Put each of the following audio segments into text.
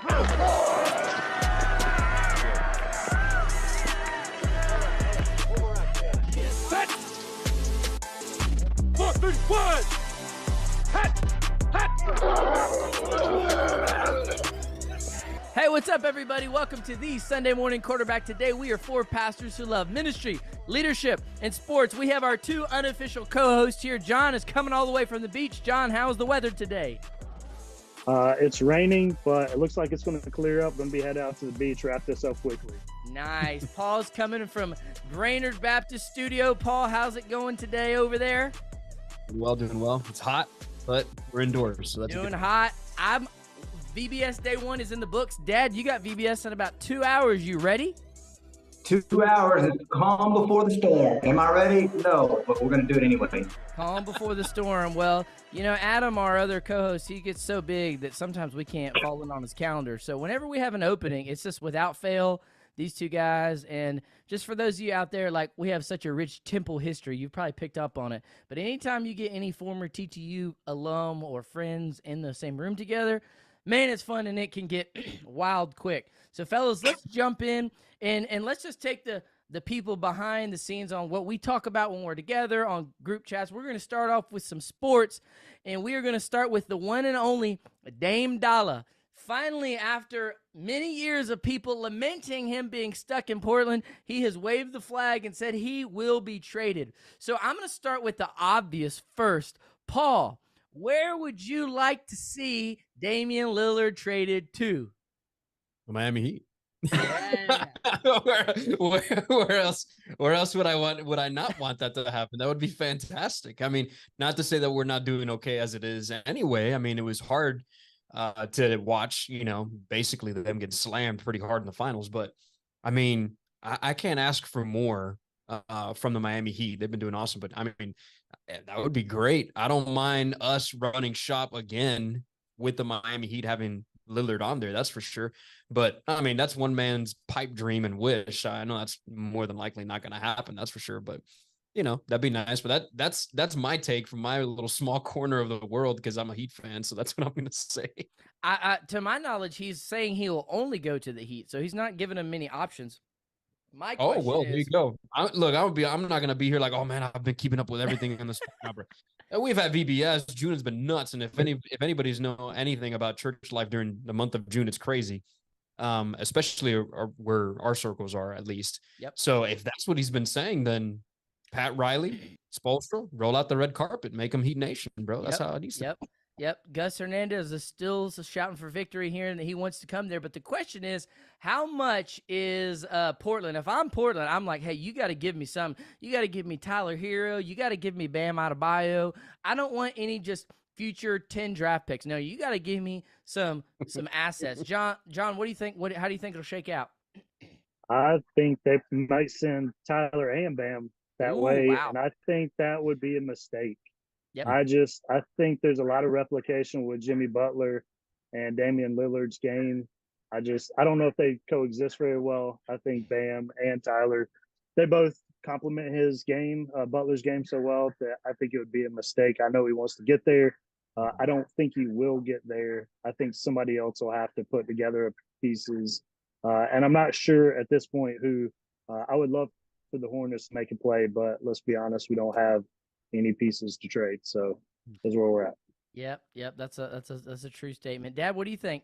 Set. 4, 3, 1. Hey, what's up, everybody? Welcome to the Sunday Morning Quarterback. Today, we are four pastors who love ministry, leadership, and sports. We have our two unofficial co-hosts here. John is coming all the way from the beach. John, how's the weather today? It's raining, but it looks like it's going to clear up. Going to be headed out to the beach, wrap this up quickly. Nice. Paul's coming from Brainerd Baptist Studio. Paul, how's it going today over there? Doing well. It's hot, but we're indoors, so that's doing hot. VBS day one is in the books. Dad, you got VBS in about 2 hours. You ready? 2 hours. It's calm before the storm. Am I ready? No, but we're going to do it anyway. Calm before the storm. Well, you know, Adam, our other co-host, he gets so big that sometimes we can't fall in on his calendar. So whenever we have an opening, it's just without fail, these two guys. And just for those of you out there, like, we have such a rich Temple history. You've probably picked up on it. But anytime you get any former TTU alum or friends in the same room together, man, it's fun, and it can get wild quick. So, fellas, let's jump in, and let's just take the people behind the scenes on what we talk about when we're together on group chats. We're going to start off with some sports, and we are going to start with the one and only Dame Dollar. Finally, after many years of people lamenting him being stuck in Portland, he has waved the flag and said he will be traded. So I'm going to start with the obvious first. Paul, where would you like to see Damian Lillard traded to? The Miami Heat. Yeah. Where else would I not want that to happen? That would be fantastic. I mean, not to say that we're not doing okay as it is anyway. I mean, it was hard to watch, you know, basically them get slammed pretty hard in the finals. But I mean, I can't ask for more from the Miami Heat. They've been doing awesome, but I mean, that would be great. I don't mind us running shop again with the Miami Heat having Lillard on there. That's for sure. But I mean, that's one man's pipe dream and wish. I know that's more than likely not going to happen. That's for sure. But you know, that'd be nice. But that's my take from my little small corner of the world, because I'm a Heat fan. So that's what I'm going to say. To my knowledge, he's saying he will only go to the Heat. So he's not giving him many options. My question there you go. I'm not going to be here like, oh man, I've been keeping up with everything in this number. We've had VBS. June has been nuts. And if anybody's know anything about church life during the month of June, it's crazy. Especially where our circles are, at least. Yep. So if that's what he's been saying, then Pat Riley, Spoelstra, roll out the red carpet, make them Heat Nation, bro. That's how it needs to be. Yep. Gus Hernandez is still shouting for victory here, and he wants to come there. But the question is, how much is Portland? If I'm Portland, I'm like, hey, you got to give me some. You got to give me Tyler Hero. You got to give me Bam Adebayo. I don't want any just future 10 draft picks. No, you got to give me some assets. John, what do you think? How do you think it'll shake out? I think they might send Tyler and Bam that way, wow. And I think that would be a mistake. Yep. I think there's a lot of replication with Jimmy Butler and Damian Lillard's game. I don't know if they coexist very well. I think Bam and Tyler, they both complement his game, Butler's game, so well that I think it would be a mistake. I know he wants to get there. I don't think he will get there. I think somebody else will have to put together pieces. And I'm not sure at this point who. I would love for the Hornets to make a play, but let's be honest, we don't have any pieces to trade. So that's where we're at. Yep. That's a true statement. Dad, what do you think?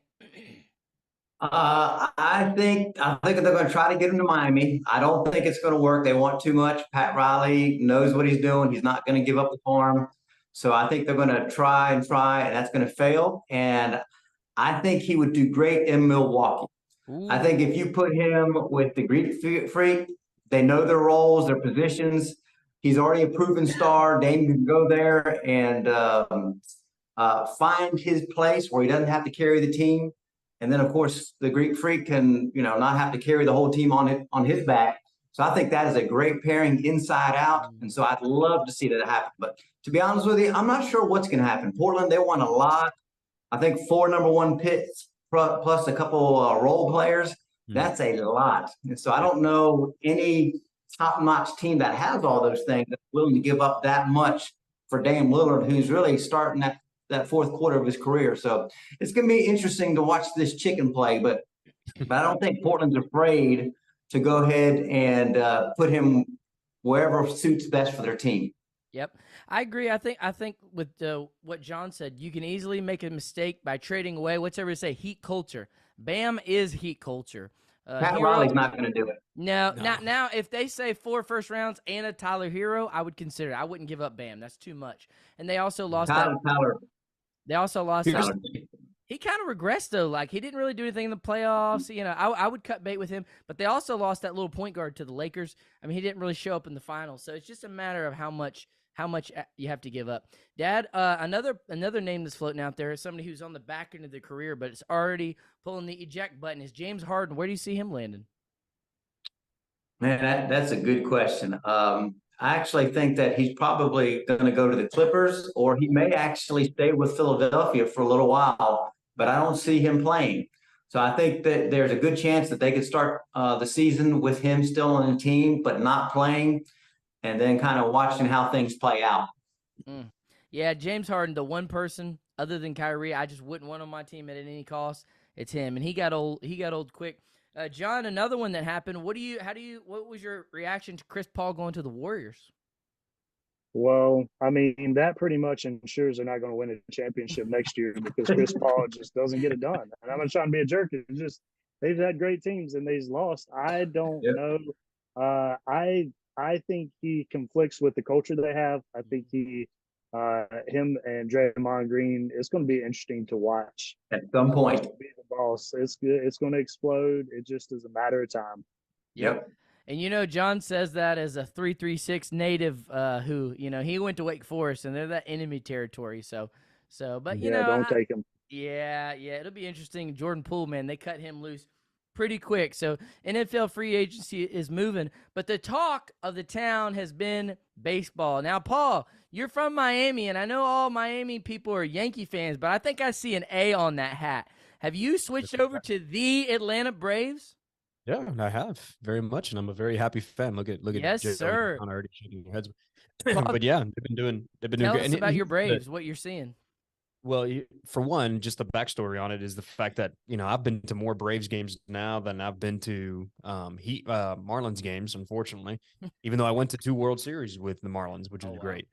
I think they're going to try to get him to Miami. I don't think it's going to work. They want too much. Pat Riley knows what he's doing. He's not going to give up the farm. So I think they're going to try, and that's going to fail. And I think he would do great in Milwaukee. Ooh. I think if you put him with the Greek Freak, they know their roles, their positions. He's already a proven star. Dame can go there and find his place where he doesn't have to carry the team. And then, of course, the Greek Freak can, not have to carry the whole team on his back. So I think that is a great pairing inside out. And so I'd love to see that happen. But to be honest with you, I'm not sure what's going to happen. Portland, they won a lot. I think 4 number 1 picks plus a couple role players. That's a lot. And so I don't know any top-notch team that has all those things that's willing to give up that much for Dame Lillard, who's really starting that fourth quarter of his career. So it's going to be interesting to watch this chicken play, but I don't think Portland's afraid to go ahead and put him wherever suits best for their team. Yep, I agree. I think with what John said, you can easily make a mistake by trading away. What's everybody say? Heat culture. Bam is heat culture. Pat Riley's not going to do it. No, not now. If they say 4 first rounds and a Tyler Hero, I would consider it. I wouldn't give up Bam. That's too much. And they also lost Tyler. They also lost that. He kind of regressed though. Like he didn't really do anything in the playoffs. You know, I would cut bait with him. But they also lost that little point guard to the Lakers. I mean, he didn't really show up in the finals. So it's just a matter of how much you have to give up. Dad, another name that's floating out there is somebody who's on the back end of their career, but it's already pulling the eject button, is James Harden. Where do you see him landing? Man, that's a good question. I actually think that he's probably going to go to the Clippers, or he may actually stay with Philadelphia for a little while, but I don't see him playing. So I think that there's a good chance that they could start the season with him still on the team, but not playing, and then kind of watching how things play out. Yeah, James Harden, the one person other than Kyrie, I just wouldn't want on my team at any cost. It's him, and he got old. He got old quick. John, another one that happened. What was your reaction to Chris Paul going to the Warriors? Well, I mean, that pretty much ensures they're not going to win a championship next year because Chris Paul just doesn't get it done. And I'm not trying to be a jerk. It's just they've had great teams and they've lost. I don't know. I think he conflicts with the culture they have. I think him and Draymond Green, it's going to be interesting to watch. At some point. Be the boss. It's good. It's going to explode. It just is a matter of time. Yep. And, you know, John says that as a 336 native who, you know, he went to Wake Forest, and they're that enemy territory. But, you know. Don't take him. Yeah, it'll be interesting. Jordan Poole, man, they cut him loose pretty quick. So NFL free agency is moving. But the talk of the town has been baseball. Now, Paul, you're from Miami, and I know all Miami people are Yankee fans, but I think I see an A on that hat. Have you switched over to the Atlanta Braves? Yeah, I have very much, and I'm a very happy fan. Look at yes, Joe sir. Already shaking their heads. But yeah, they've been doing Tell great. us about your Braves, what you're seeing. Well, for one, just the backstory on it is the fact that, you know, I've been to more Braves games now than I've been to Marlins games, unfortunately, even though I went to 2 World Series with the Marlins, which is great.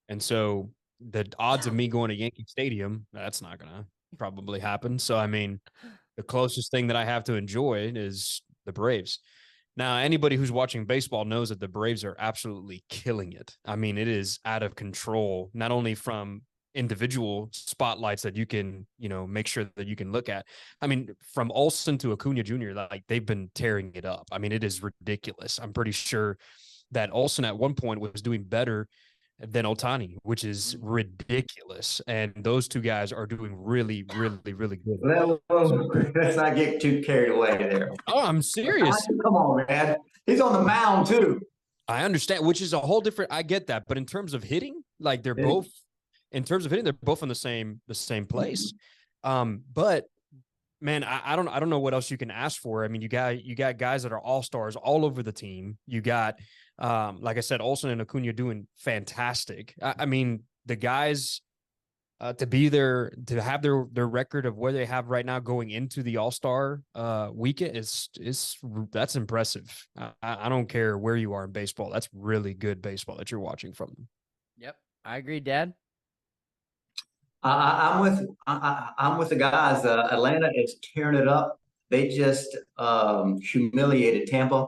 And so the odds of me going to Yankee Stadium, that's not going to probably happen. So, I mean, the closest thing that I have to enjoy is the Braves. Now, anybody who's watching baseball knows that the Braves are absolutely killing it. I mean, it is out of control, not only from individual spotlights that you can, you know, make sure that you can look at. I mean, from Olsen to Acuna Jr., like they've been tearing it up. I mean, it is ridiculous. I'm pretty sure that Olsen at one point was doing better than Ohtani, which is ridiculous. And those two guys are doing really, really, really good. Well, let's not get too carried away there. Oh, I'm serious. Come on, man. He's on the mound too. I understand, which is a whole different. I get that, but in terms of hitting, like they're both. In terms of hitting, they're both in the same place. But man, I don't know what else you can ask for. I mean, you got guys that are all-stars all over the team. You got, like I said, Olsen and Acuna doing fantastic. I mean, the guys to be there, to have their record of where they have right now going into the All-Star weekend that's impressive. I don't care where you are in baseball. That's really good baseball that you're watching from them. Yep, I agree, Dad. I'm with the guys. Atlanta is tearing it up. They just humiliated Tampa,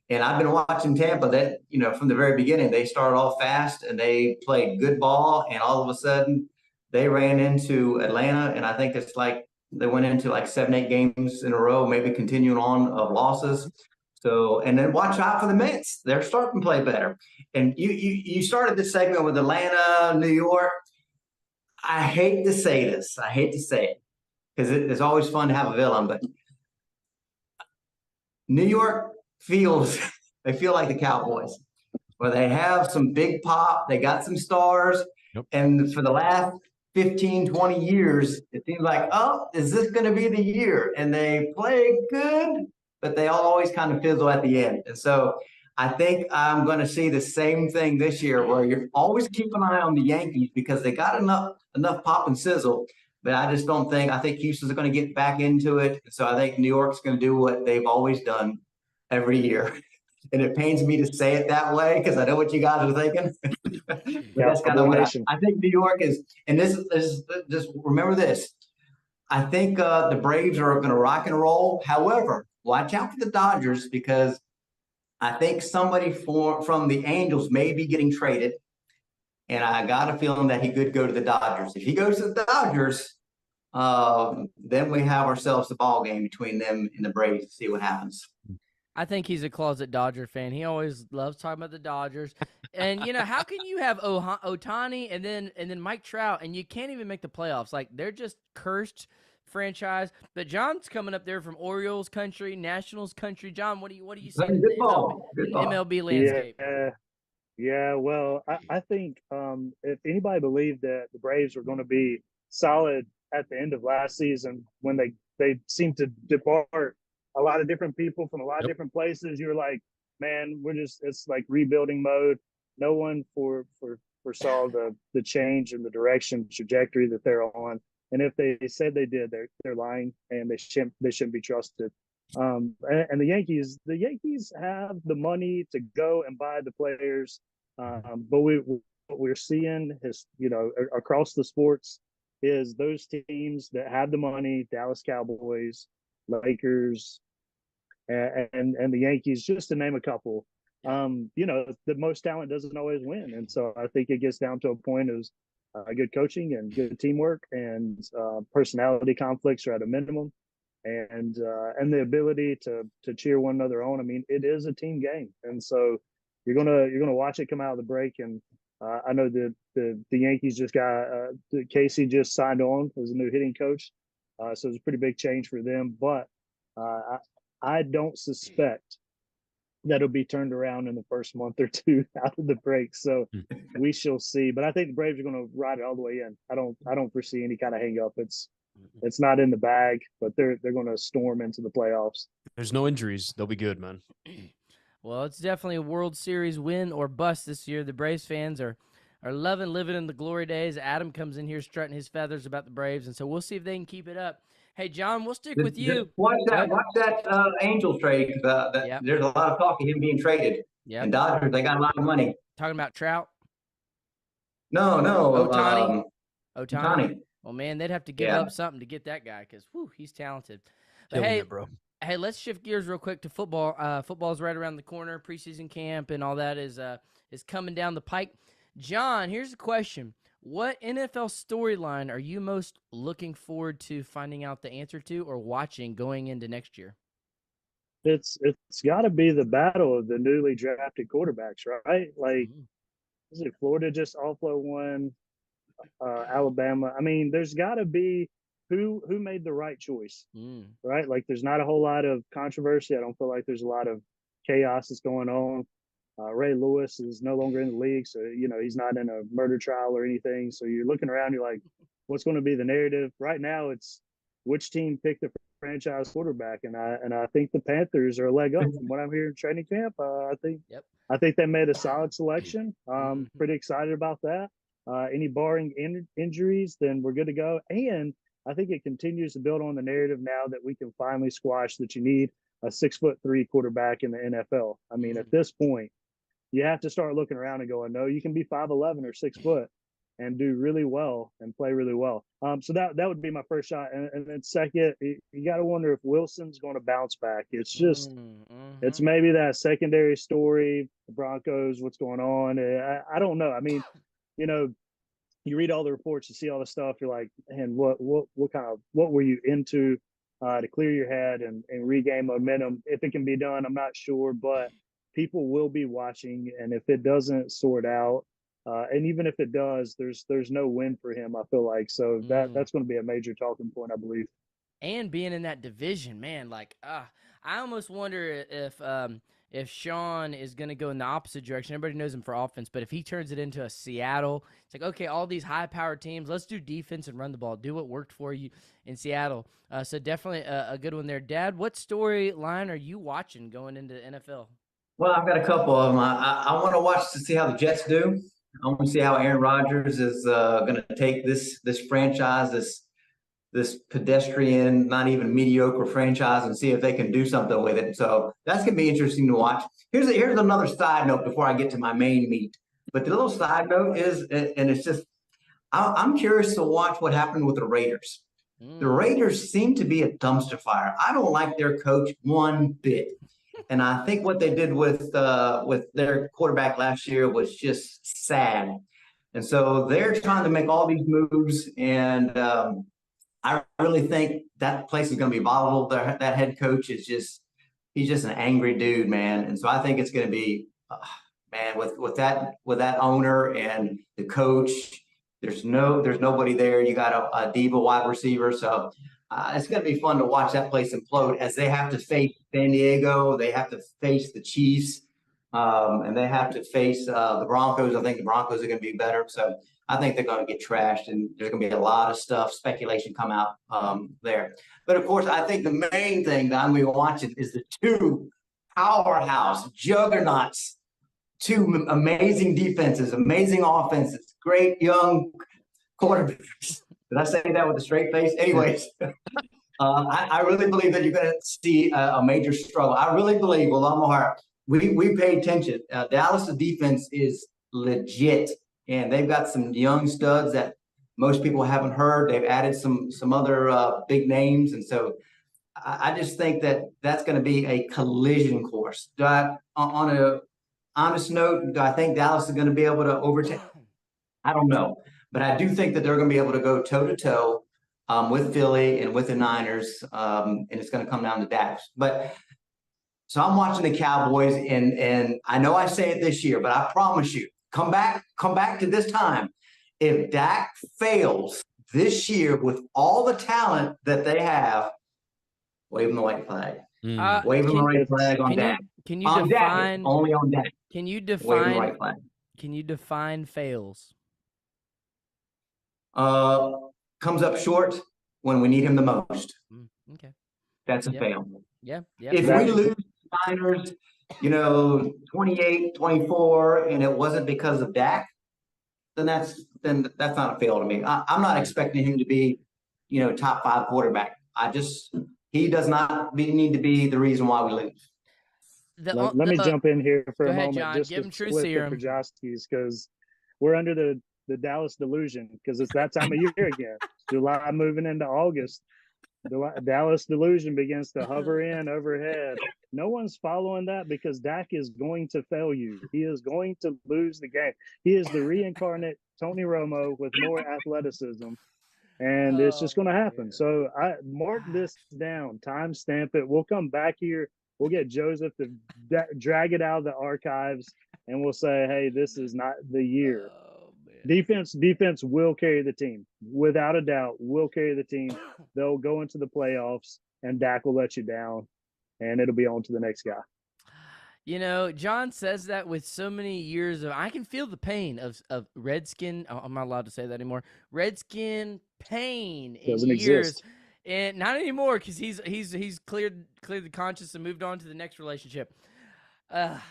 and I've been watching Tampa. That, you know, from the very beginning, they started off fast and they played good ball, and all of a sudden they ran into Atlanta, and I think it's like they went into like 7-8 games in a row, maybe continuing on of losses. So, and then watch out for the Mets. They're starting to play better. And you started this segment with Atlanta, New York. I hate to say this. I hate to say it because it's always fun to have a villain, but New York they feel like the Cowboys, where they have some big pop. They got some stars. Yep. And for the last 15, 20 years, it seems like, oh, is this going to be the year? And they play good, but they always kind of fizzle at the end. And so I think I'm going to see the same thing this year, where you always keep an eye on the Yankees because they got enough pop and sizzle. But I just don't think. I think Houston's going to get back into it. So I think New York's going to do what they've always done every year. And it pains me to say it that way because I know what you guys are thinking. But that's kind of what I think New York is. And this is just remember this. I think the Braves are going to rock and roll. However, watch out for the Dodgers because I think somebody from the Angels may be getting traded. And I got a feeling that he could go to the Dodgers. If he goes to the Dodgers, then we have ourselves the ball game between them and the Braves to see what happens. I think he's a closet Dodger fan. He always loves talking about the Dodgers. And, you know, how can you have Ohtani and then Mike Trout, and you can't even make the playoffs? Like, they're just cursed franchise. But John's coming up there from Orioles country, Nationals country. John, what do you see in the MLB landscape? Yeah. Well, I think if anybody believed that the Braves were going to be solid at the end of last season when they seemed to depart a lot of different people from a lot of different places, you're like, man, it's like rebuilding mode. No one foresaw the change in the direction trajectory that they're on. And if they said they did, they're lying, and they shouldn't be trusted. And the Yankees have the money to go and buy the players. But what we're seeing is, you know, across the sports is those teams that have the money, Dallas Cowboys, Lakers, and the Yankees, just to name a couple. You know, the most talent doesn't always win. And so I think it gets down to a point of good coaching and good teamwork, and personality conflicts are at a minimum, and the ability to cheer one another on. I mean, it is a team game. And so you're gonna watch it come out of the break. And I know the Yankees just got Casey just signed on as a new hitting coach. So it's a pretty big change for them. But I don't suspect that it'll be turned around in the first month or two out of the break. So we shall see. But I think the Braves are going to ride it all the way in. I don't foresee any kind of hang up. It's not in the bag, but they're going to storm into the playoffs. There's no injuries. They'll be good, man. Well, it's definitely a World Series win or bust this year. The Braves fans are living in the glory days. Adam comes in here strutting his feathers about the Braves, and so we'll see if they can keep it up. Hey, John, we'll stick with you. Watch that Angel trade. There's a lot of talk of him being traded. Yeah. And Dodgers, they got a lot of money. Talking about Trout? No. Ohtani. Well, man, they'd have to give up something to get that guy because, he's talented. But hey, let's shift gears real quick to football. Football's right around the corner. Preseason camp and all that is coming down the pike. John, here's the question. What NFL storyline are you most looking forward to finding out the answer to or watching going into next year? It's got to be the battle of the newly drafted quarterbacks, right? Like, is it Florida just offload one? Alabama. I mean, there's got to be who made the right choice, right? Like, there's not a whole lot of controversy. I don't feel like there's a lot of chaos that's going on. Ray Lewis is no longer in the league, so, you know, he's not in a murder trial or anything. So you're looking around, you're like, what's going to be the narrative? Right now, it's which team picked the franchise quarterback, and I think the Panthers are a leg up from what I'm hearing in training camp. I think they made a solid selection. Pretty excited about that. Any barring injuries, then we're good to go. And I think it continues to build on the narrative now that we can finally squash that you need a 6'3" quarterback in the NFL. I mean, at this point, you have to start looking around and going, no, you can be 5'11" or 6 foot and do really well and play really well. So that would be my first shot. And then second, you got to wonder if Wilson's going to bounce back. It's just, it's maybe that secondary story, the Broncos, what's going on. I don't know. I mean, you know, you read all the reports, you see all the stuff. You're like, man, what were you into to clear your head and regain momentum? If it can be done, I'm not sure, but people will be watching. And if it doesn't sort out, and even if it does, there's no win for him, I feel like. So that's going to be a major talking point, I believe. And being in that division, man, like, I almost wonder if Sean is going to go in the opposite direction. Everybody knows him for offense, but if he turns it into a Seattle, it's like, okay, all these high-powered teams, let's do defense and run the ball. Do what worked for you in Seattle. So definitely a good one there. Dad, what storyline are you watching going into the NFL? Well, I've got a couple of them. I want to watch to see how the Jets do. I want to see how Aaron Rodgers is going to take this franchise, this pedestrian, not even mediocre franchise, and see if they can do something with it. So that's going to be interesting to watch. Here's another side note before I get to my main meat. But the little side note is, and it's just, I'm curious to watch what happened with the Raiders. The Raiders seem to be a dumpster fire. I don't like their coach one bit. And I think what they did with their quarterback last year was just sad. And so they're trying to make all these moves, and I really think that place is going to be volatile. That head coach is he's just an angry dude, man. And so I think it's going to be, man, with that owner and the coach, there's nobody there. You got a diva wide receiver, so it's going to be fun to watch that place implode as they have to face San Diego, they have to face the Chiefs, and they have to face the Broncos. I think the Broncos are going to be better. So I think they're going to get trashed, and there's going to be a lot of speculation come out there. But of course, I think the main thing that I'm going to be watching is the two powerhouse juggernauts, two amazing defenses, amazing offenses, great young quarterbacks. Did I say that with a straight face? Anyways, I really believe that you're going to see a major struggle. I really believe, with all my heart, we pay attention. Dallas' defense is legit, and they've got some young studs that most people haven't heard. They've added some other big names, and so I just think that that's going to be a collision course. On a honest note, do I think Dallas is going to be able to overtake? I don't know. But I do think that they're going to be able to go toe-to-toe with Philly and with the Niners, and it's going to come down to Dak. But so I'm watching the Cowboys, and I know I say it this year, but I promise you, come back to this time. If Dak fails this year with all the talent that they have, wave him the white flag. Wave him the white flag on Dak. Can you define? Dak, only on Dak. Can you Wave him the define? white flag. Can you define fails? Comes up short when we need him the most. Okay. That's a fail. Yeah. If we lose Niners, 28-24, and it wasn't because of Dak, then that's not a fail to me. I'm not expecting him to be, top 5 quarterback. He does not need to be the reason why we lose. Let me jump in here for a moment. John. Just Give to him truth split serum. the Projoskis, because we're under the Dallas delusion, because it's that time of year again. July moving into August. The Dallas delusion begins to hover in overhead. No one's following that, because Dak is going to fail you. He is going to lose the game. He is the reincarnate Tony Romo with more athleticism, and it's just going to happen. So I mark this down, timestamp it. We'll come back here. We'll get Joseph to drag it out of the archives, and we'll say, hey, this is not the year. Defense will carry the team. Without a doubt, will carry the team. They'll go into the playoffs, and Dak will let you down, and it'll be on to the next guy. John says that with so many years of – I can feel the pain of Redskin – I'm not allowed to say that anymore. Redskin pain in Doesn't years. exist. And not anymore, because he's cleared the conscience and moved on to the next relationship. God.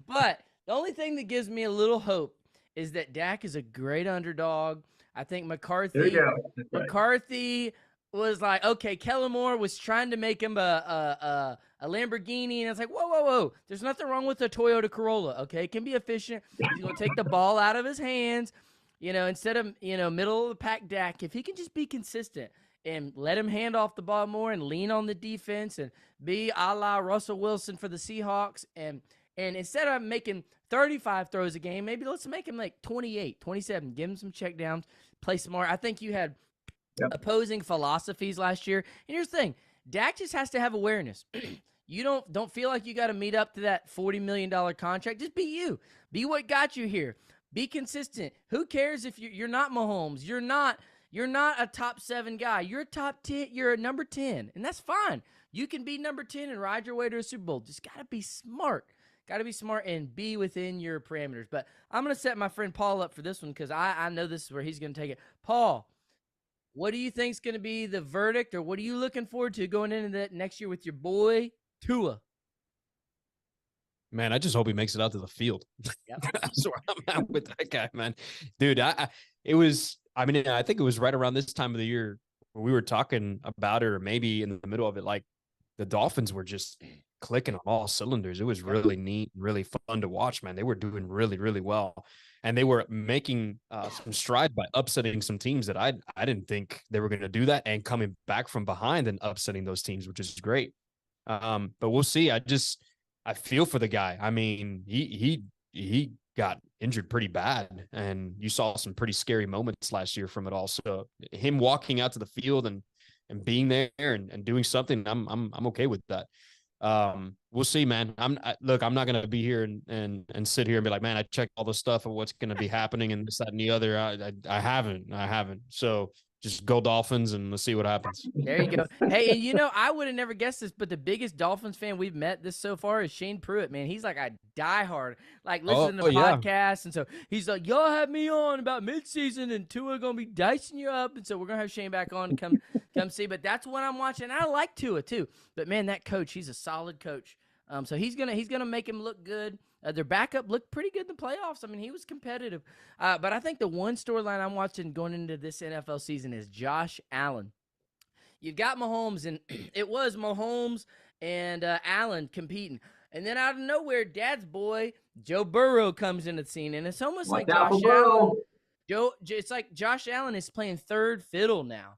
But the only thing that gives me a little hope is that Dak is a great underdog. I think McCarthy. There you go. Right. McCarthy was like, okay, Kellen Moore was trying to make him a Lamborghini, and it's like, whoa. There's nothing wrong with a Toyota Corolla, okay? It can be efficient. He's going to take the ball out of his hands, instead of, middle of the pack Dak. If he can just be consistent and let him hand off the ball more and lean on the defense and be a la Russell Wilson for the Seahawks, and instead of making 35 throws a game, maybe let's make him like 28, 27. Give him some checkdowns, play some more. I think you had opposing philosophies last year. And here's the thing. Dak just has to have awareness. You don't feel like you got to meet up to that $40 million contract. Just be you. Be what got you here. Be consistent. Who cares if you're not Mahomes? You're not a top 7 guy. You're a top 10. You're a number 10, and that's fine. You can be number 10 and ride your way to a Super Bowl. Just got to be smart. Got to be smart and be within your parameters. But I'm going to set my friend Paul up for this one, because I know this is where he's going to take it. Paul, what do you think is going to be the verdict, or what are you looking forward to going into that next year with your boy Tua? Man, I just hope he makes it out to the field. Yep. That's where I'm at with that guy, man. Dude, it was, I mean, I think it was right around this time of the year when we were talking about it, or maybe in the middle of it, like the Dolphins were just clicking on all cylinders. It was really neat, really fun to watch, man. They were doing really, really well. And they were making some strides by upsetting some teams that I didn't think they were going to do that, and coming back from behind and upsetting those teams, which is great. But we'll see. I feel for the guy. I mean, he got injured pretty bad, and you saw some pretty scary moments last year from it all. So him walking out to the field and being there and doing something, I'm okay with that. We'll see, man. Look, I'm not gonna be here and sit here and be like, man, I checked all the stuff of what's gonna be happening and this, that, and the other. I haven't. So just go Dolphins and let's see what happens. There you go. Hey, and I would have never guessed this, but the biggest Dolphins fan we've met this so far is Shane Pruitt, man. He's like a diehard, like listening to podcasts. And so he's like, y'all have me on about midseason and Tua going to be dicing you up. And so we're going to have Shane back on and come see. But that's what I'm watching. I like Tua too. But man, that coach, he's a solid coach. So he's gonna make him look good. Their backup looked pretty good in the playoffs. I mean, he was competitive. But I think the one storyline I'm watching going into this NFL season is Josh Allen. You've got Mahomes, and it was Mahomes and Allen competing. And then out of nowhere, Dad's boy, Joe Burrow, comes into the scene. And it's almost like Josh Allen. It's like Josh Allen is playing third fiddle now.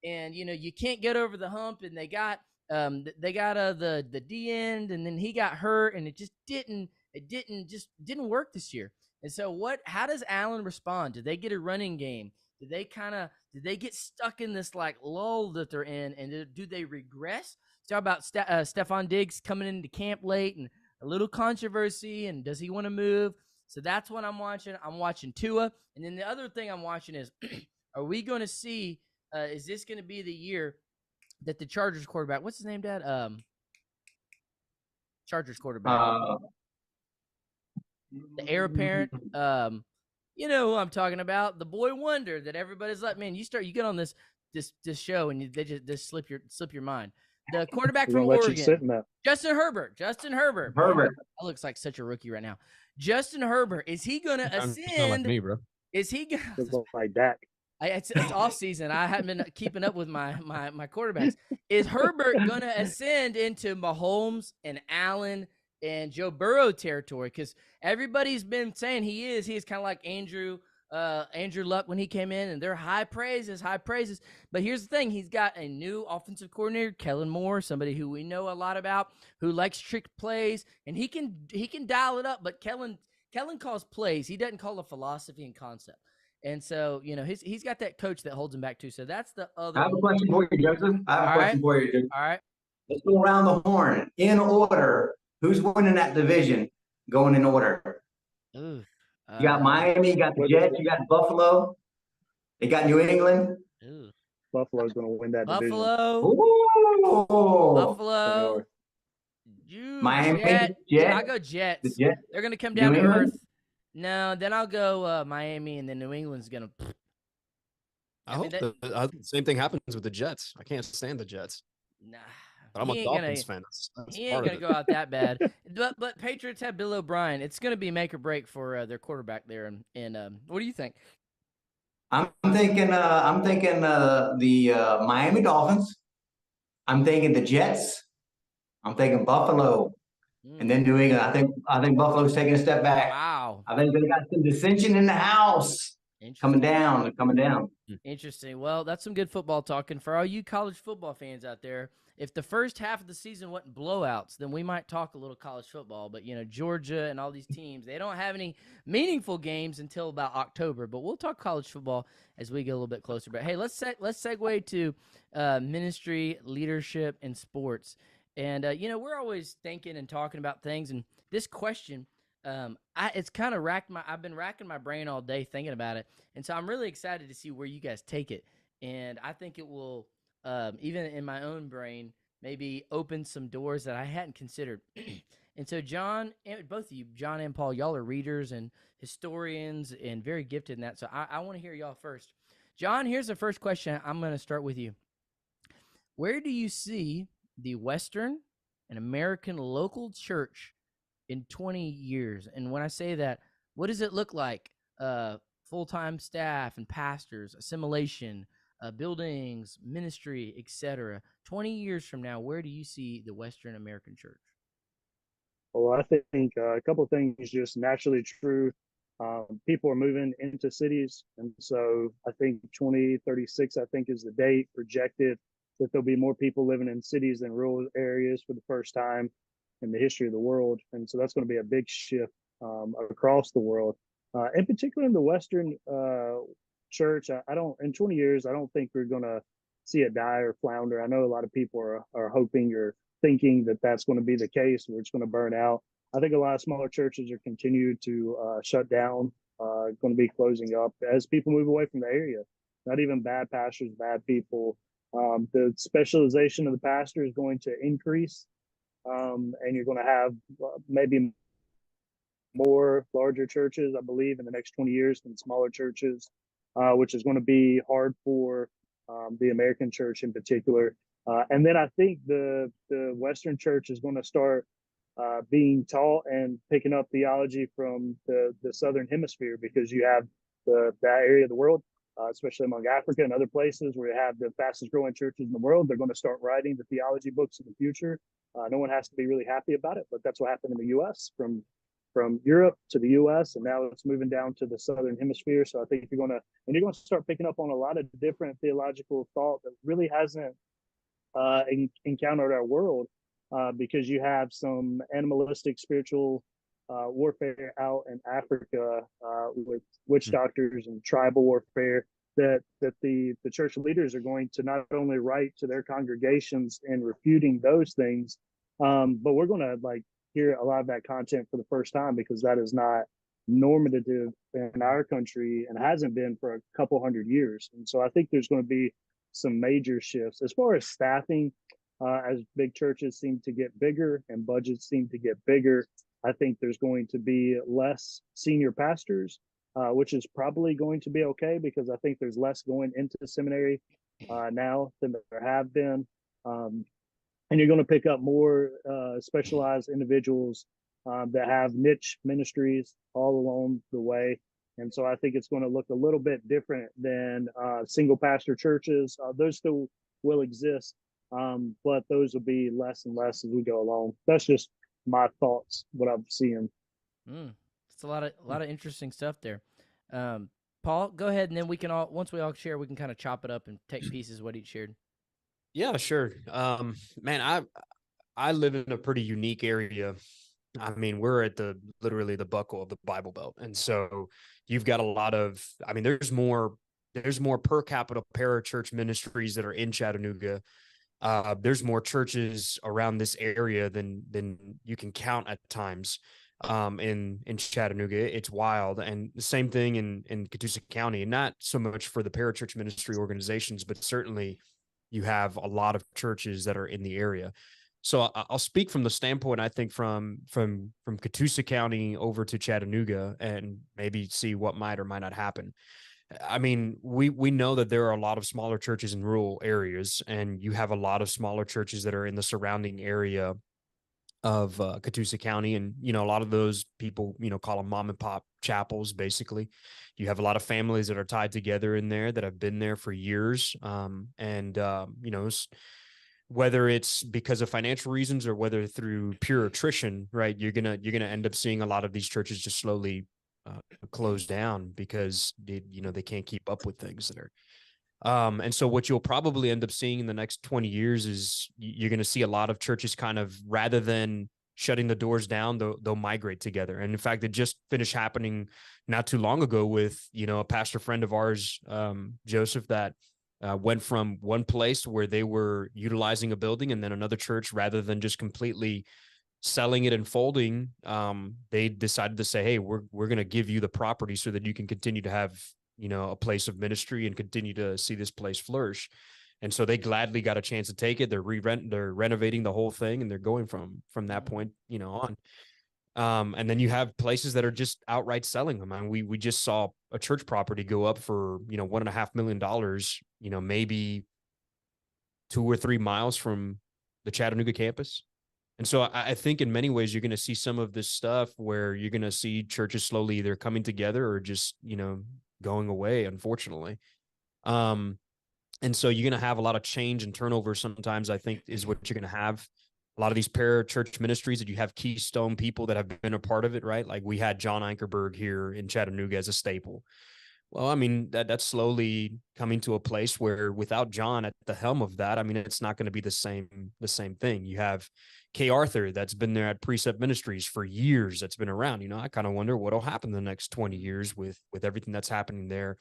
And, you can't get over the hump, and they got the D end, and then he got hurt, and it didn't work this year. And so how does Allen respond? Do they get a running game? Do they get stuck in this like lull that they're in, and do they regress? Talk about Stephon Diggs coming into camp late and a little controversy, and does he want to move? So that's what I'm watching. I'm watching Tua. And then the other thing I'm watching is, are we going to see, is this going to be the year that the Chargers quarterback, what's his name, Dad? Chargers quarterback. The heir apparent. You know who I'm talking about. The boy wonder that everybody's like, man, you get on this show and they just slip your mind. The quarterback from Oregon. Justin Herbert. Herbert. That looks like such a rookie right now. Justin Herbert. Is he gonna ascend? Like me, bro. Is he gonna like that? It's off season. I haven't been keeping up with my quarterbacks. Is Herbert going to ascend into Mahomes and Allen and Joe Burrow territory? Because everybody's been saying he is. He is kind of like Andrew Luck when he came in, and they're high praises. But here's the thing. He's got a new offensive coordinator, Kellen Moore, somebody who we know a lot about, who likes trick plays, and he can dial it up. But Kellen calls plays. He doesn't call a philosophy and concept. And so, he's got that coach that holds him back too. So that's the other. I have a question for you, Joseph. All right. Let's go around the horn in order. Who's winning that division? Going in order. Ooh. You got Miami, you got the Jets, you got Buffalo. You got New England. Ooh. Buffalo's going to win that division. Buffalo. Miami, Jets. Jets. I'll go Jets. The Jets. They're going to come down to earth. No, then I'll go Miami, and then New England's going to. I hope the same thing happens with the Jets. I can't stand the Jets. Nah. But I'm a Dolphins fan. He ain't going to go out that bad. But Patriots have Bill O'Brien. It's going to be make or break for their quarterback there. And what do you think? I'm thinking the Miami Dolphins. I'm thinking the Jets. I'm thinking Buffalo. And then New England. I think Buffalo's taking a step back. Wow. I think they got some dissension in the house. Coming down. Interesting. Well, that's some good football talking. For all you college football fans out there, if the first half of the season wasn't blowouts, then we might talk a little college football. But, Georgia and all these teams, they don't have any meaningful games until about October. But we'll talk college football as we get a little bit closer. But, hey, let's segue to ministry, leadership, and sports. And, we're always thinking and talking about things. And this question, it's kind of I've been racking my brain all day thinking about it. And so I'm really excited to see where you guys take it. And I think it will, even in my own brain, maybe open some doors that I hadn't considered. And so John, and both of you, John and Paul, y'all are readers and historians and very gifted in that. So I want to hear y'all first. John, here's the first question. I'm going to start with you. Where do you see the Western and American local church in 20 years? And when I say that, what does it look like? Full-time staff and pastors, assimilation, buildings, ministry, etc. 20 years from now, where do you see the Western American church? Well, I think a couple of things just naturally true. People are moving into cities. And so I think 2036, I think, is the date projected that there'll be more people living in cities than rural areas for the first time in the history of the world. And so that's going to be a big shift across the world. In particular, in the Western church, I don't, in 20 years, I don't think we're going to see it die or flounder. I know a lot of people are hoping or thinking that that's going to be the case, where it's going to burn out. I think a lot of smaller churches are continued to shut down, going to be closing up as people move away from the area. Not even bad pastors, bad people. The specialization of the pastor is going to increase, and you're going to have maybe more larger churches, I believe, in the next 20 years than smaller churches, which is going to be hard for the American church in particular. And then I think the Western church is going to start being taught and picking up theology from the Southern Hemisphere, because you have that area of the world, especially among Africa and other places where you have the fastest growing churches in the world. They're going to start writing the theology books in the future. No one has to be really happy about it, but that's what happened in the U.S. from Europe to the U.S. and now it's moving down to the Southern Hemisphere. So I think you're going to start picking up on a lot of different theological thought that really hasn't encountered our world, because you have some animalistic spiritual warfare out in Africa with witch doctors and tribal warfare that the church leaders are going to not only write to their congregations and refuting those things, but we're going to hear a lot of that content for the first time, because that is not normative in our country and hasn't been for a couple hundred years. And so I think there's going to be some major shifts as far as staffing. As big churches seem to get bigger and budgets seem to get bigger, I think there's going to be less senior pastors, which is probably going to be okay, because I think there's less going into the seminary now than there have been. And you're going to pick up more specialized individuals that have niche ministries all along the way. And so I think it's going to look a little bit different than single pastor churches. Those still will exist, but those will be less and less as we go along. That's just my thoughts, what I'm seeing. It's a lot of interesting stuff there. Paul, go ahead, and then we can all, once we all share, we can kind of chop it up and take pieces of what each shared. Yeah, sure. Man, I live in a pretty unique area. I mean, we're at literally the buckle of the Bible Belt. And so you've got a lot of, I mean, there's more per capita parachurch ministries that are in Chattanooga. There's more churches around this area than you can count at times. In Chattanooga, it's wild. And the same thing in Catoosa County, not so much for the parachurch ministry organizations, but certainly you have a lot of churches that are in the area. So I'll speak from the standpoint, I think, from Catoosa County over to Chattanooga, and maybe see what might or might not happen. I mean, we know that there are a lot of smaller churches in rural areas, and you have a lot of smaller churches that are in the surrounding area of Catoosa County. And, a lot of those people, call them mom and pop chapels, basically. You have a lot of families that are tied together in there that have been there for years. Whether it's because of financial reasons or whether through pure attrition, right? You're gonna end up seeing a lot of these churches just slowly close down because they can't keep up with things that are. And so what you'll probably end up seeing in the next 20 years is you're going to see a lot of churches kind of, rather than shutting the doors down, they'll migrate together. And in fact, it just finished happening not too long ago with, a pastor friend of ours, Joseph, that went from one place where they were utilizing a building, and then another church, rather than just completely selling it and folding, they decided to say, hey, we're going to give you the property so that you can continue to have, a place of ministry and continue to see this place flourish. And so they gladly got a chance to take it. They're renovating the whole thing, and they're going from that point, on. And then you have places that are just outright selling them. I mean, we just saw a church property go up for, $1.5 million, maybe 2 or 3 miles from the Chattanooga campus. And so I think in many ways, you're going to see some of this stuff where you're going to see churches slowly either coming together or just, going away, unfortunately. And so you're going to have a lot of change and turnover sometimes, I think, is what you're going to have. A lot of these para-church ministries that you have keystone people that have been a part of it, right? Like we had John Ankerberg here in Chattanooga as a staple. Well, I mean, that's slowly coming to a place where without John at the helm of that, I mean, it's not going to be the same thing. You have Kay Arthur that's been there at Precept Ministries for years, that's been around. I kind of wonder what'll happen in the next 20 years with everything that's happening there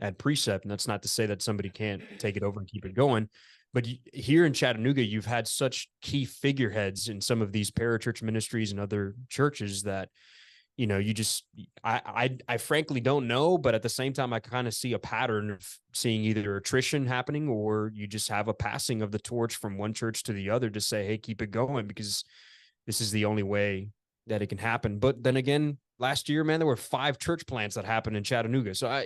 at Precept. And that's not to say that somebody can't take it over and keep it going. But here in Chattanooga, you've had such key figureheads in some of these parachurch ministries and other churches that, you just, I frankly don't know, but at the same time, I kind of see a pattern of seeing either attrition happening or you just have a passing of the torch from one church to the other to say, hey, keep it going, because this is the only way that it can happen. But then again, last year, man, there were 5 church plants that happened in Chattanooga. So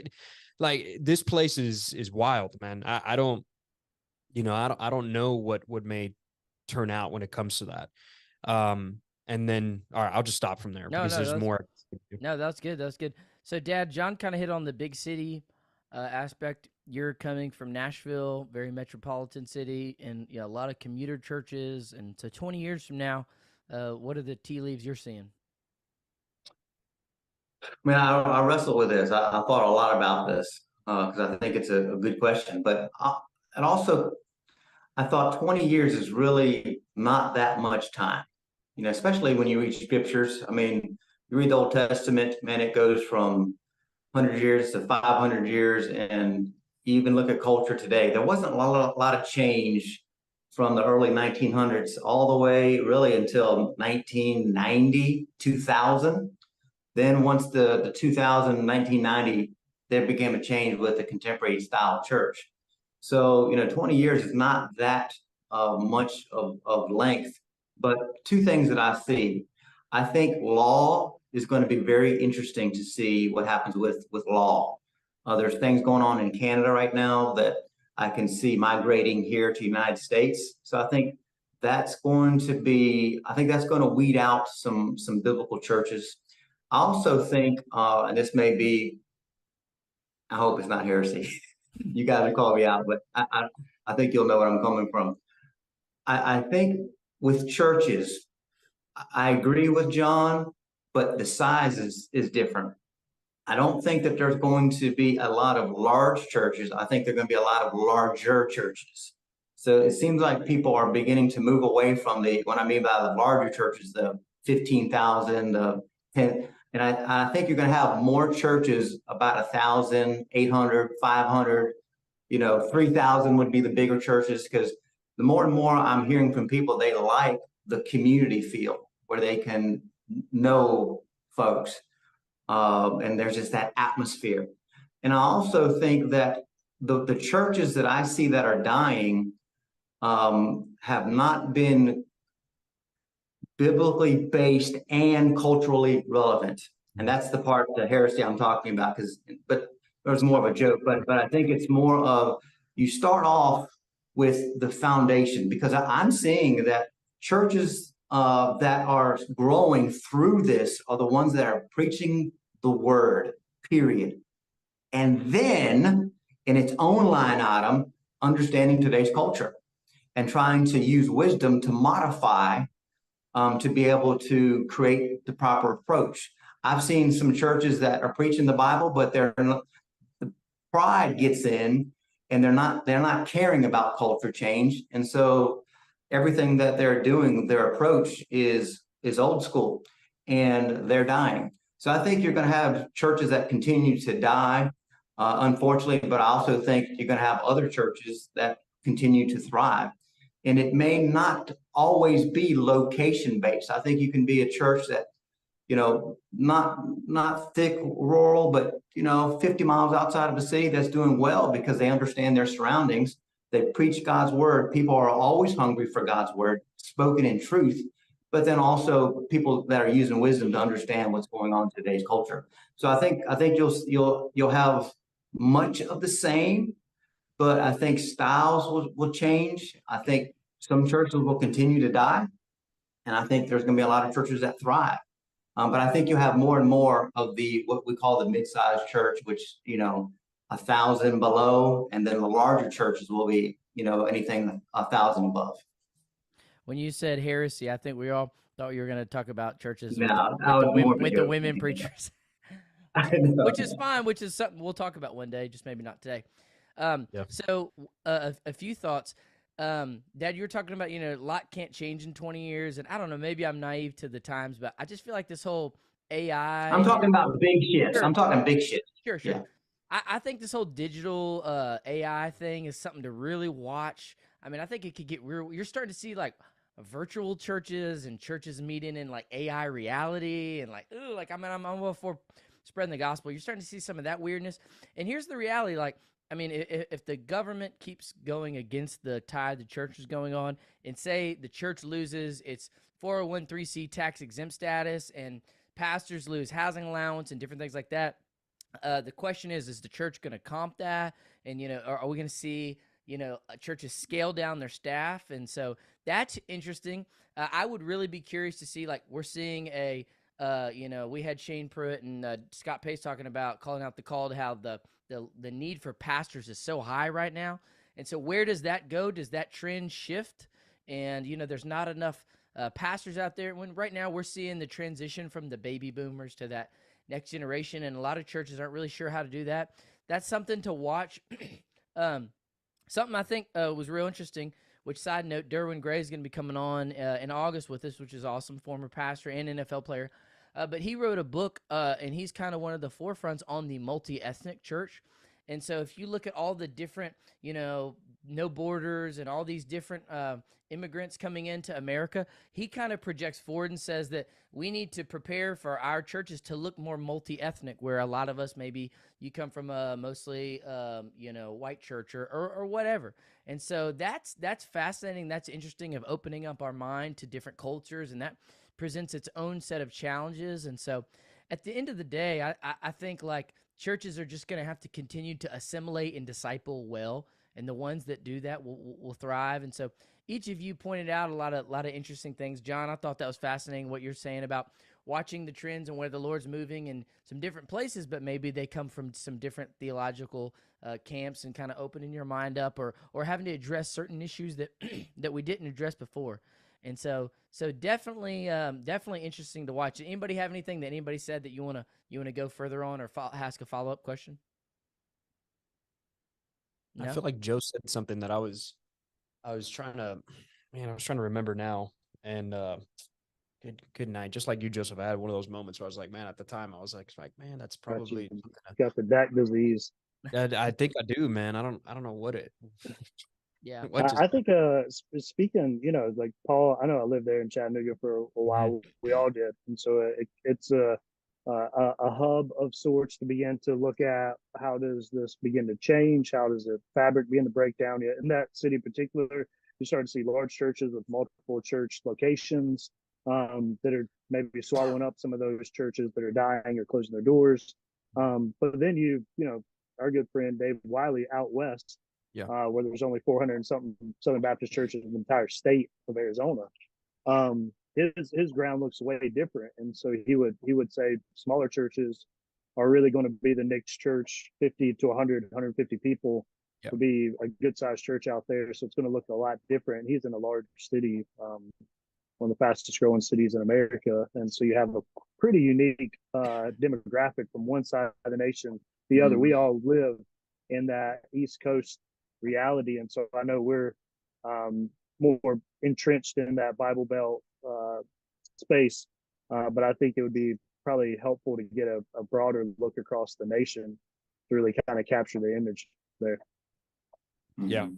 this place is wild, man. I don't know what may turn out when it comes to that. And then, all right, I'll just stop from there because there's more. No, that's good. That's good. So, Dad, John kind of hit on the big city aspect. You're coming from Nashville, very metropolitan city, and a lot of commuter churches. And so 20 years from now, what are the tea leaves you're seeing? Man, I wrestle with this. I thought a lot about this because I think it's a good question. But and also, I thought 20 years is really not that much time. Especially when you read scriptures. I mean, you read the Old Testament, man, it goes from 100 years to 500 years. And you even look at culture today, there wasn't a lot of change from the early 1900s all the way really until 1990, 2000. Then once the 2000, 1990, there became a change with the contemporary style church. So, 20 years is not that much of length. But 2 things that I see. I think law is going to be very interesting to see what happens with law. There's things going on in Canada right now that I can see migrating here to the United States. So I think that's going to weed out some biblical churches. I also think, and this may be, I hope it's not heresy. You guys will call me out, but I think you'll know where I'm coming from. I think with churches, I agree with John, but the size is different. I don't think that there's going to be a lot of large churches. I think there are going to be a lot of larger churches. So it seems like people are beginning to move away from what I mean by the larger churches, the 15,000, the 10. And I think you're going to have more churches, about 1,000, 800, 500, 3,000 would be the bigger churches, because the more and more I'm hearing from people, they like the community feel where they can know folks. And there's just that atmosphere. And I also think that the churches that I see that are dying have not been biblically based and culturally relevant. And that's the part, the heresy I'm talking about, but there's more of a joke, but I think it's more of, you start off with the foundation, because I'm seeing that churches that are growing through this are the ones that are preaching the word, period. And then in its own line item, understanding today's culture and trying to use wisdom to modify to be able to create the proper approach. I've seen some churches that are preaching the Bible, but the pride gets in, and they're not caring about culture change. And so everything that they're doing, their approach is old school, and they're dying. So I think you're going to have churches that continue to die, unfortunately, but I also think you're going to have other churches that continue to thrive. And it may not always be location based. I think you can be a church that, not thick rural, but 50 miles outside of a city that's doing well because they understand their surroundings. They preach God's word. People are always hungry for God's word spoken in truth, but then also people that are using wisdom to understand what's going on in today's culture. So I think you'll have much of the same, but I think styles will change. I think some churches will continue to die, And I think there's going to be a lot of churches that thrive. But I think you have more and more of what we call the mid-sized church, which, 1,000 below, and then the larger churches will be, anything 1,000 above. When you said heresy, I think we all thought you were going to talk about churches No, that was more of a with the joke. women preachers, I know. which is fine, which is something we'll talk about one day, just maybe not today. Yeah. So a few thoughts. Dad, you were talking about, a lot can't change in 20 years. And I don't know, maybe I'm naive to the times, but I just feel like this whole AI. I'm talking about big shifts. Sure. I'm talking big shifts. Sure. Yeah. I think this whole digital AI thing is something to really watch. I mean, I think it could get real. You're starting to see like virtual churches and churches meeting in like AI reality and like, ooh, like, I mean, I'm all for spreading the gospel. You're starting to see some of that weirdness. And here's the reality. Like, I mean, if the government keeps going against the tide the church is going on, and say the church loses its 401(c) tax exempt status and pastors lose housing allowance and different things like that, the question is the church going to comp that? And, are we going to see, churches scale down their staff? And so that's interesting. I would really be curious to see, like, we're seeing we had Shane Pruitt and Scott Pace talking about calling out the call to how the need for pastors is so high right now. And so where does that go? Does that trend shift? And, there's not enough pastors out there. When right now we're seeing the transition from the baby boomers to that next generation, and a lot of churches aren't really sure how to do that. That's something to watch. Something I think was real interesting, which, side note, Derwin Gray is going to be coming on in August with us, which is awesome, former pastor and NFL player. But he wrote a book, and he's kind of one of the forefronts on the multi-ethnic church. And so if you look at all the different, no borders and all these different immigrants coming into America, he kind of projects forward and says that we need to prepare for our churches to look more multi-ethnic, where a lot of us, maybe you come from a mostly, white church or whatever. And so that's fascinating. That's interesting, of opening up our mind to different cultures, and that presents its own set of challenges. And so at the end of the day, I think like churches are just going to have to continue to assimilate and disciple well, and the ones that do that will thrive. And so each of you pointed out a lot of interesting things. John, I thought that was fascinating, what you're saying about watching the trends and where the Lord's moving in some different places, but maybe they come from some different theological camps, and kind of opening your mind up, or having to address certain issues that that we didn't address before. And so definitely interesting to watch. Anybody have anything that anybody said that you want to go further on, or ask a follow-up question? No? I feel like Joe said something that I was trying to remember now. And good night. Just like you, Joseph, I had one of those moments where I was like, man, at the time I was like, man, that's probably got the DAC disease. I think I do, man. I don't know what it. Yeah. I think speaking, like Paul, I know I lived there in Chattanooga for a while. We all did, and so it's a hub of sorts to begin to look at how does this begin to change, how does the fabric begin to break down. In that city in particular, you start to see large churches with multiple church locations that are maybe swallowing up some of those churches that are dying or closing their doors. But then our good friend Dave Wiley out west, where there's only 400 and something Southern Baptist churches in the entire state of Arizona. His ground looks way different, and so he would say smaller churches are really going to be the next church. 50 to 100, 150 people would be a good sized church out there. So it's going to look a lot different. He's in a large city, one of the fastest growing cities in America, and so you have a pretty unique demographic from one side of the nation to the other. We all live in that East Coast reality, and so I know we're more entrenched in that Bible Belt space, but I think it would be probably helpful to get a broader look across the nation to really kind of capture the image there. Yeah.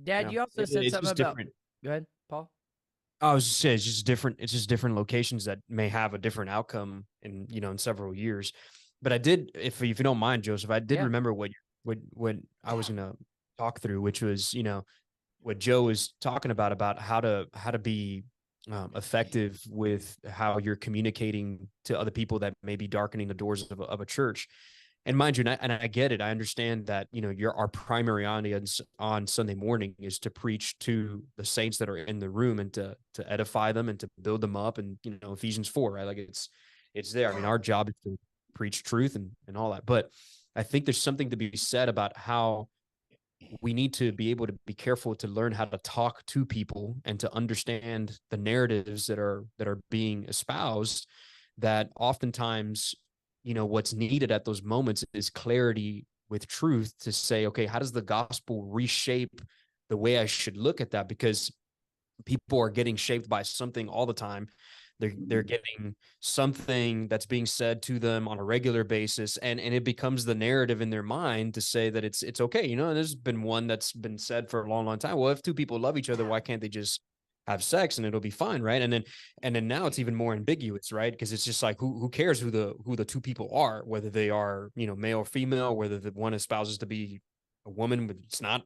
Dad, you also said something about different. Go ahead, Paul. I was just saying, it's just different locations that may have a different outcome in several years. But I did, if you don't mind, Joseph, I did remember what I was going to talk through, which was, what Joe was talking about how to be effective with how you're communicating to other people that may be darkening the doors of a church. and mind you, and I get it. I understand that, our primary audience on Sunday morning is to preach to the saints that are in the room and to edify them and to build them up. And, Ephesians 4, right? Like it's there. I mean, our job is to preach truth and all that. But I think there's something to be said about how we need to be able to be careful to learn how to talk to people and to understand the narratives that are being espoused, that oftentimes, what's needed at those moments is clarity with truth to say, okay, how does the gospel reshape the way I should look at that? Because people are getting shaped by something all the time. They're getting something that's being said to them on a regular basis, and it becomes the narrative in their mind to say that it's okay. And there's been one that's been said for a long, long time. Well, if two people love each other, why can't they just have sex and it'll be fine, right? And then now it's even more ambiguous, right? Because it's just like who cares who the two people are, whether they are male or female, whether the one espouses to be a woman but it's not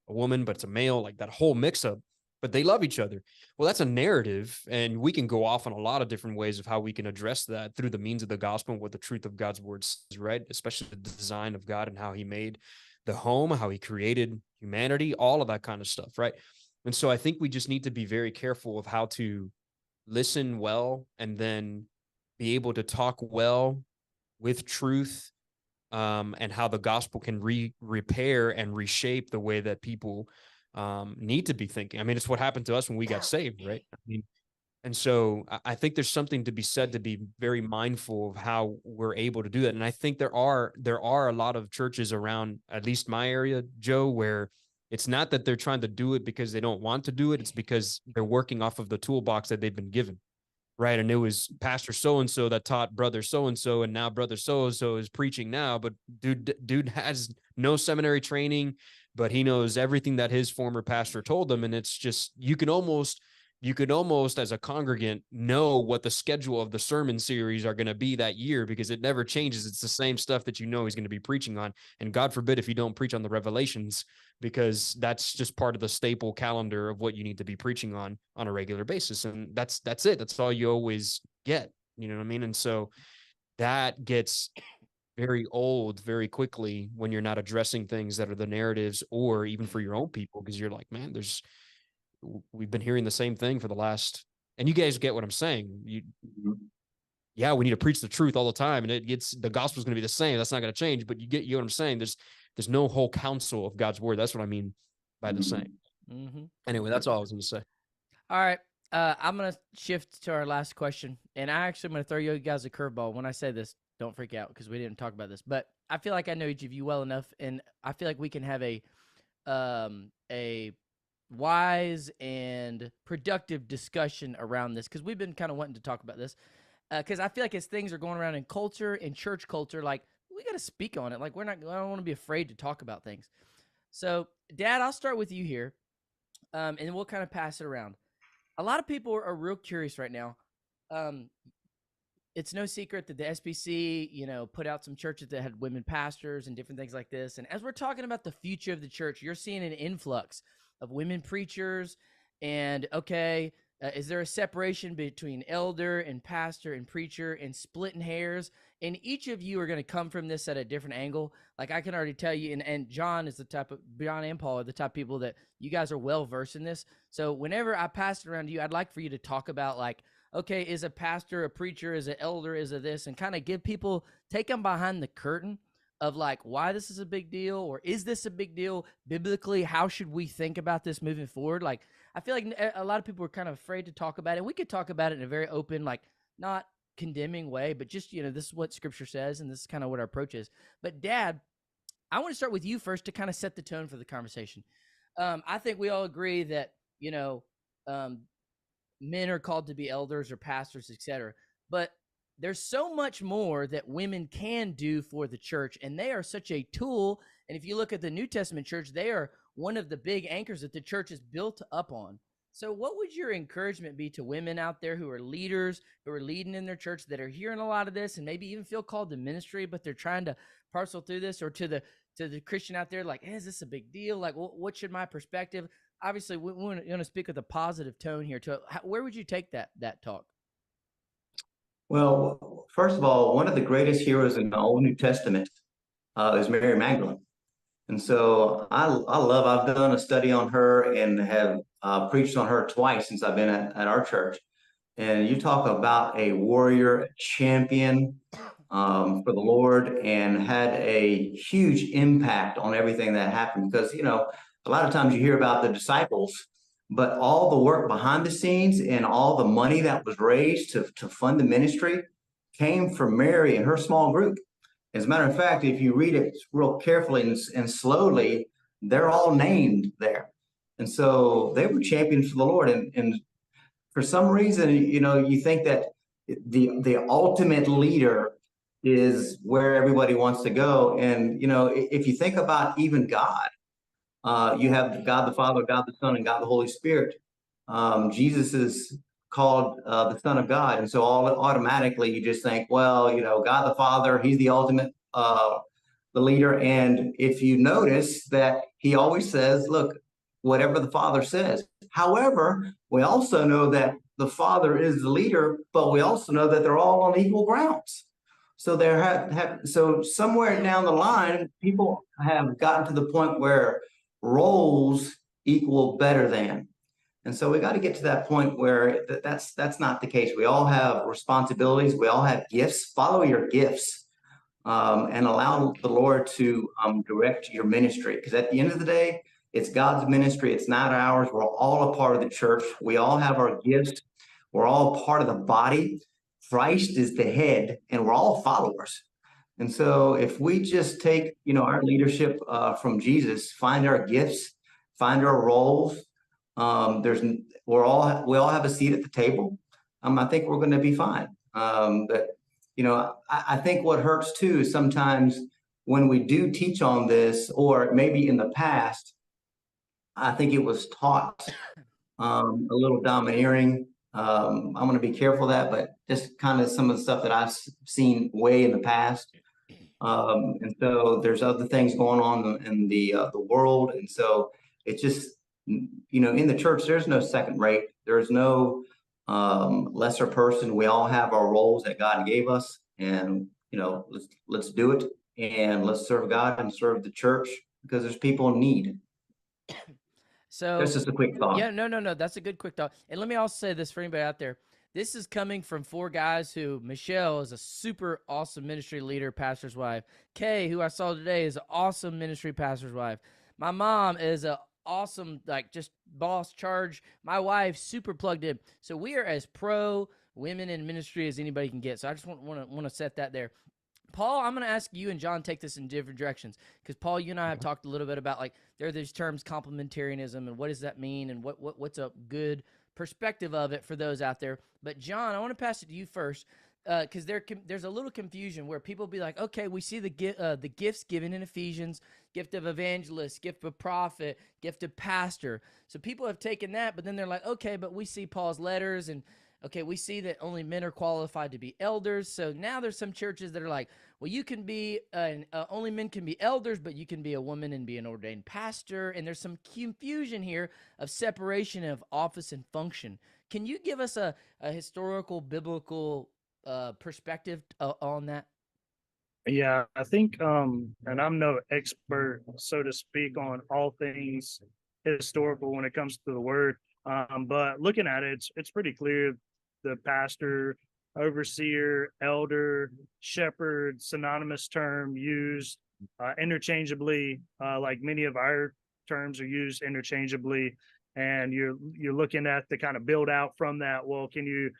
a woman but it's a male, like that whole mix up. But they love each other. Well, that's a narrative, and we can go off on a lot of different ways of how we can address that through the means of the gospel and what the truth of God's word says, right? Especially the design of God and how he made the home, how he created humanity, all of that kind of stuff, right? And so I think we just need to be very careful of how to listen well and then be able to talk well with truth, and how the gospel can repair and reshape the way that people need to be thinking. I mean, it's what happened to us when we got saved, right? I mean, and so I think there's something to be said to be very mindful of how we're able to do that. And I think there are a lot of churches around, at least my area, Joe, where it's not that they're trying to do it because they don't want to do it. It's because they're working off of the toolbox that they've been given. Right. And it was Pastor so-and-so that taught brother so-and-so, and now brother so-and-so is preaching now, but dude has no seminary training, but he knows everything that his former pastor told him. And it's just, you could almost as a congregant know what the schedule of the sermon series are going to be that year, because it never changes. It's the same stuff that he's going to be preaching on. And God forbid if you don't preach on the Revelations, because that's just part of the staple calendar of what you need to be preaching on a regular basis. And that's it. That's all you always get. You know what I mean? And so that gets very old very quickly when you're not addressing things that are the narratives, or even for your own people, because you're like, man, we've been hearing the same thing for the last, and you guys get what I'm saying. Yeah, we need to preach the truth all the time, and the gospel is going to be the same. That's not going to change, but you get what I'm saying. There's no whole counsel of God's word. That's what I mean by the same. Mm-hmm. Anyway, that's all I was going to say. All right. I'm going to shift to our last question, and I'm going to throw you guys a curveball. When I say this, don't freak out because we didn't talk about this, but I feel like I know each of you well enough, and I feel like we can have a wise and productive discussion around this, because we've been kind of wanting to talk about this, because I feel like as things are going around in culture, in church culture, like we got to speak on it. Like I don't want to be afraid to talk about things. So Dad, I'll start with you here, and we'll kind of pass it around. A lot of people are real curious right now. It's no secret that the SBC, put out some churches that had women pastors and different things like this. And as we're talking about the future of the church, you're seeing an influx of women preachers. And okay, is there a separation between elder and pastor and preacher and splitting hairs? And each of you are going to come from this at a different angle. Like I can already tell you, and John and Paul are the type of people that you guys are well versed in this. So whenever I pass it around to you, I'd like for you to talk about like, okay, is a pastor, a preacher, is an elder, is a this, and kind of take them behind the curtain of like why this is a big deal, or is this a big deal biblically? How should we think about this moving forward? Like, I feel like a lot of people are kind of afraid to talk about it. We could talk about it in a very open, like not condemning way, but just, this is what scripture says, and this is kind of what our approach is. But Dad, I want to start with you first to kind of set the tone for the conversation. I think we all agree that, men are called to be elders or pastors, etc. But there's so much more that women can do for the church, and they are such a tool. And if you look at the New Testament church, they are one of the big anchors that the church is built up on. So what would your encouragement be to women out there who are leaders, who are leading in their church, that are hearing a lot of this and maybe even feel called to ministry, but they're trying to parcel through this, or to the Christian out there, like, hey, is this a big deal? Like, what should my perspective? Obviously, we want to speak with a positive tone here. Where would you take that talk? Well, first of all, one of the greatest heroes in the Old New Testament is Mary Magdalene. And so I've done a study on her and have preached on her twice since I've been at our church. And you talk about a warrior, a champion for the Lord, and had a huge impact on everything that happened. Because, you know, a lot of times you hear about the disciples, but all the work behind the scenes and all the money that was raised to fund the ministry came from Mary and her small group. As a matter of fact, if you read it real carefully and slowly, they're all named there. And so they were champions for the Lord. And for some reason, you know, you think that the ultimate leader is where everybody wants to go. And, you know, if you think about even God, you have God the Father, God the Son, and God the Holy Spirit. Jesus is called the Son of God. And so automatically you just think, well, you know, God the Father, he's the ultimate the leader. And if you notice that he always says, look, whatever the Father says. However, we also know that the Father is the leader, but we also know that they're all on equal grounds. So so somewhere down the line, people have gotten to the point where roles equal better than. And so we got to get to that point where that's not the case. We all have responsibilities. We all have gifts. Follow your gifts and allow the Lord to direct your ministry. Because at the end of the day, it's God's ministry. It's not ours. We're all a part of the church. We all have our gifts. We're all part of the body. Christ is the head, and we're all followers. And so if we just take, you know, our leadership from Jesus, find our gifts, find our roles, we all have a seat at the table. I think we're going to be fine. But you know, I think what hurts too is sometimes when we do teach on this, or maybe in the past, I think it was taught a little domineering. I'm going to be careful of that, but just kind of some of the stuff that I've seen way in the past. And so there's other things going on in the world, and so it's just, you know, in the church there's no second rate. There's no lesser person. We all have our roles that God gave us, and you know, let's do it, and let's serve God and serve the church because there's people in need. So that's just a quick thought. Yeah, no. That's a good quick thought. And let me also say this for anybody out there. This is coming from four guys who, Michelle is a super awesome ministry leader, pastor's wife. Kay, who I saw today, is an awesome ministry pastor's wife. My mom is a awesome, like, just boss charge. My wife, super plugged in. So we are as pro women in ministry as anybody can get. So I just want to set that there. Paul, I'm going to ask you and John take this in different directions, because Paul, you and I have talked a little bit about, like, there are these terms complementarianism and what does that mean and what's a good perspective of it for those out there. But John, I want to pass it to you first, because there's a little confusion where people be like, okay, we see the gifts given in Ephesians, gift of evangelist, gift of prophet, gift of pastor. So people have taken that, but then they're like, okay, but we see Paul's letters, and okay, we see that only men are qualified to be elders. So now there's some churches that are like, well, you can be, only men can be elders, but you can be a woman and be an ordained pastor. And there's some confusion here of separation of office and function. Can you give us a historical, biblical perspective on that? Yeah, I think, and I'm no expert, so to speak, on all things historical when it comes to the word. But looking at it, it's pretty clear the pastor, overseer, elder, shepherd, synonymous term used interchangeably, like many of our terms are used interchangeably. And you're looking at the kind of build out from that. Well, can you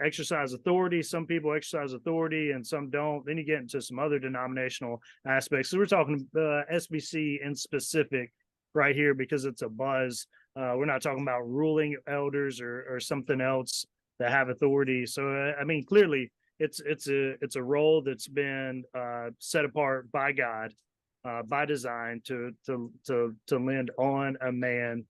exercise authority? Some people exercise authority and some don't. Then you get into some other denominational aspects. So we're talking SBC in specific right here because it's a buzz. We're not talking about ruling elders or something else that have authority. So I mean, clearly it's a role that's been set apart by God, by design to lend on a man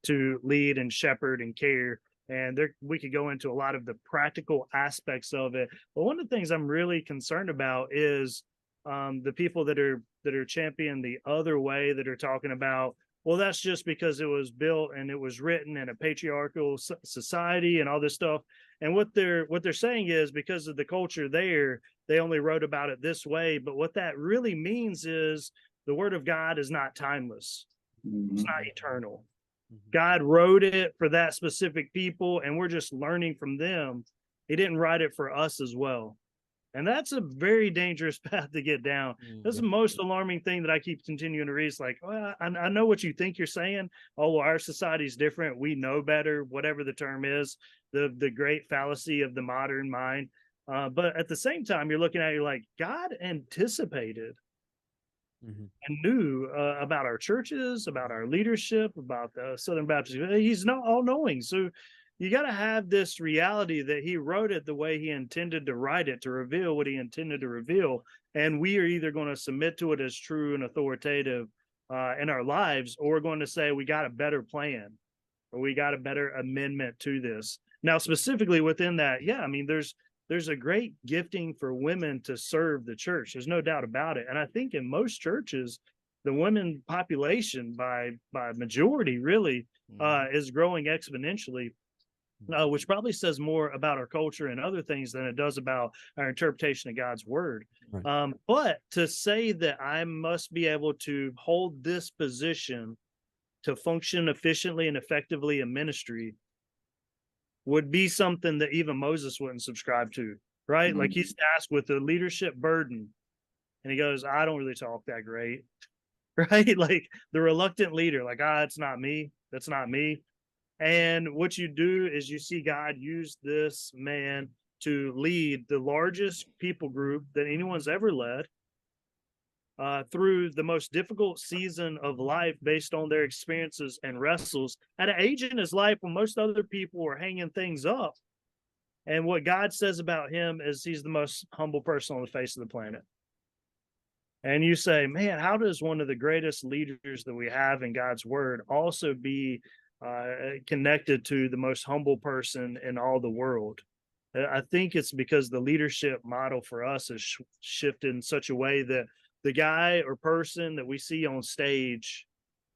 to lead and shepherd and care. And we could go into a lot of the practical aspects of it. But one of the things I'm really concerned about is the people that are championing the other way, that are talking about, well, that's just because it was built and it was written in a patriarchal society and all this stuff. And what they're saying is because of the culture there, they only wrote about it this way. But what that really means is the word of God is not timeless. It's not eternal. God wrote it for that specific people, and we're just learning from them. He didn't write it for us as well. And that's a very dangerous path to get down. That's the most alarming thing that I keep continuing to read. It's like, well, I know what you think you're saying. Oh, well, our society is different. We know better, whatever the term is, the great fallacy of the modern mind. But at the same time, you're looking at it, you're like, God anticipated and knew about our churches, about our leadership, about the Southern Baptist. He's not all knowing. So you got to have this reality that he wrote it the way he intended to write it, to reveal what he intended to reveal. And we are either going to submit to it as true and authoritative in our lives, or we're going to say we got a better plan, or we got a better amendment to this. Now, specifically within that, yeah, I mean, there's a great gifting for women to serve the church. There's no doubt about it. And I think in most churches, the women population by majority really is growing exponentially. Which probably says more about our culture and other things than it does about our interpretation of God's word. Right. But to say that I must be able to hold this position to function efficiently and effectively in ministry would be something that even Moses wouldn't subscribe to, right? Mm-hmm. Like he's tasked with the leadership burden, and he goes, I don't really talk that great, right? Like the reluctant leader, like, it's not me. That's not me. And what you do is you see God use this man to lead the largest people group that anyone's ever led through the most difficult season of life based on their experiences and wrestles at an age in his life when most other people are hanging things up. And what God says about him is he's the most humble person on the face of the planet. And you say, man, how does one of the greatest leaders that we have in God's word also be connected to the most humble person in all the world? I think it's because the leadership model for us has shifted in such a way that the guy or person that we see on stage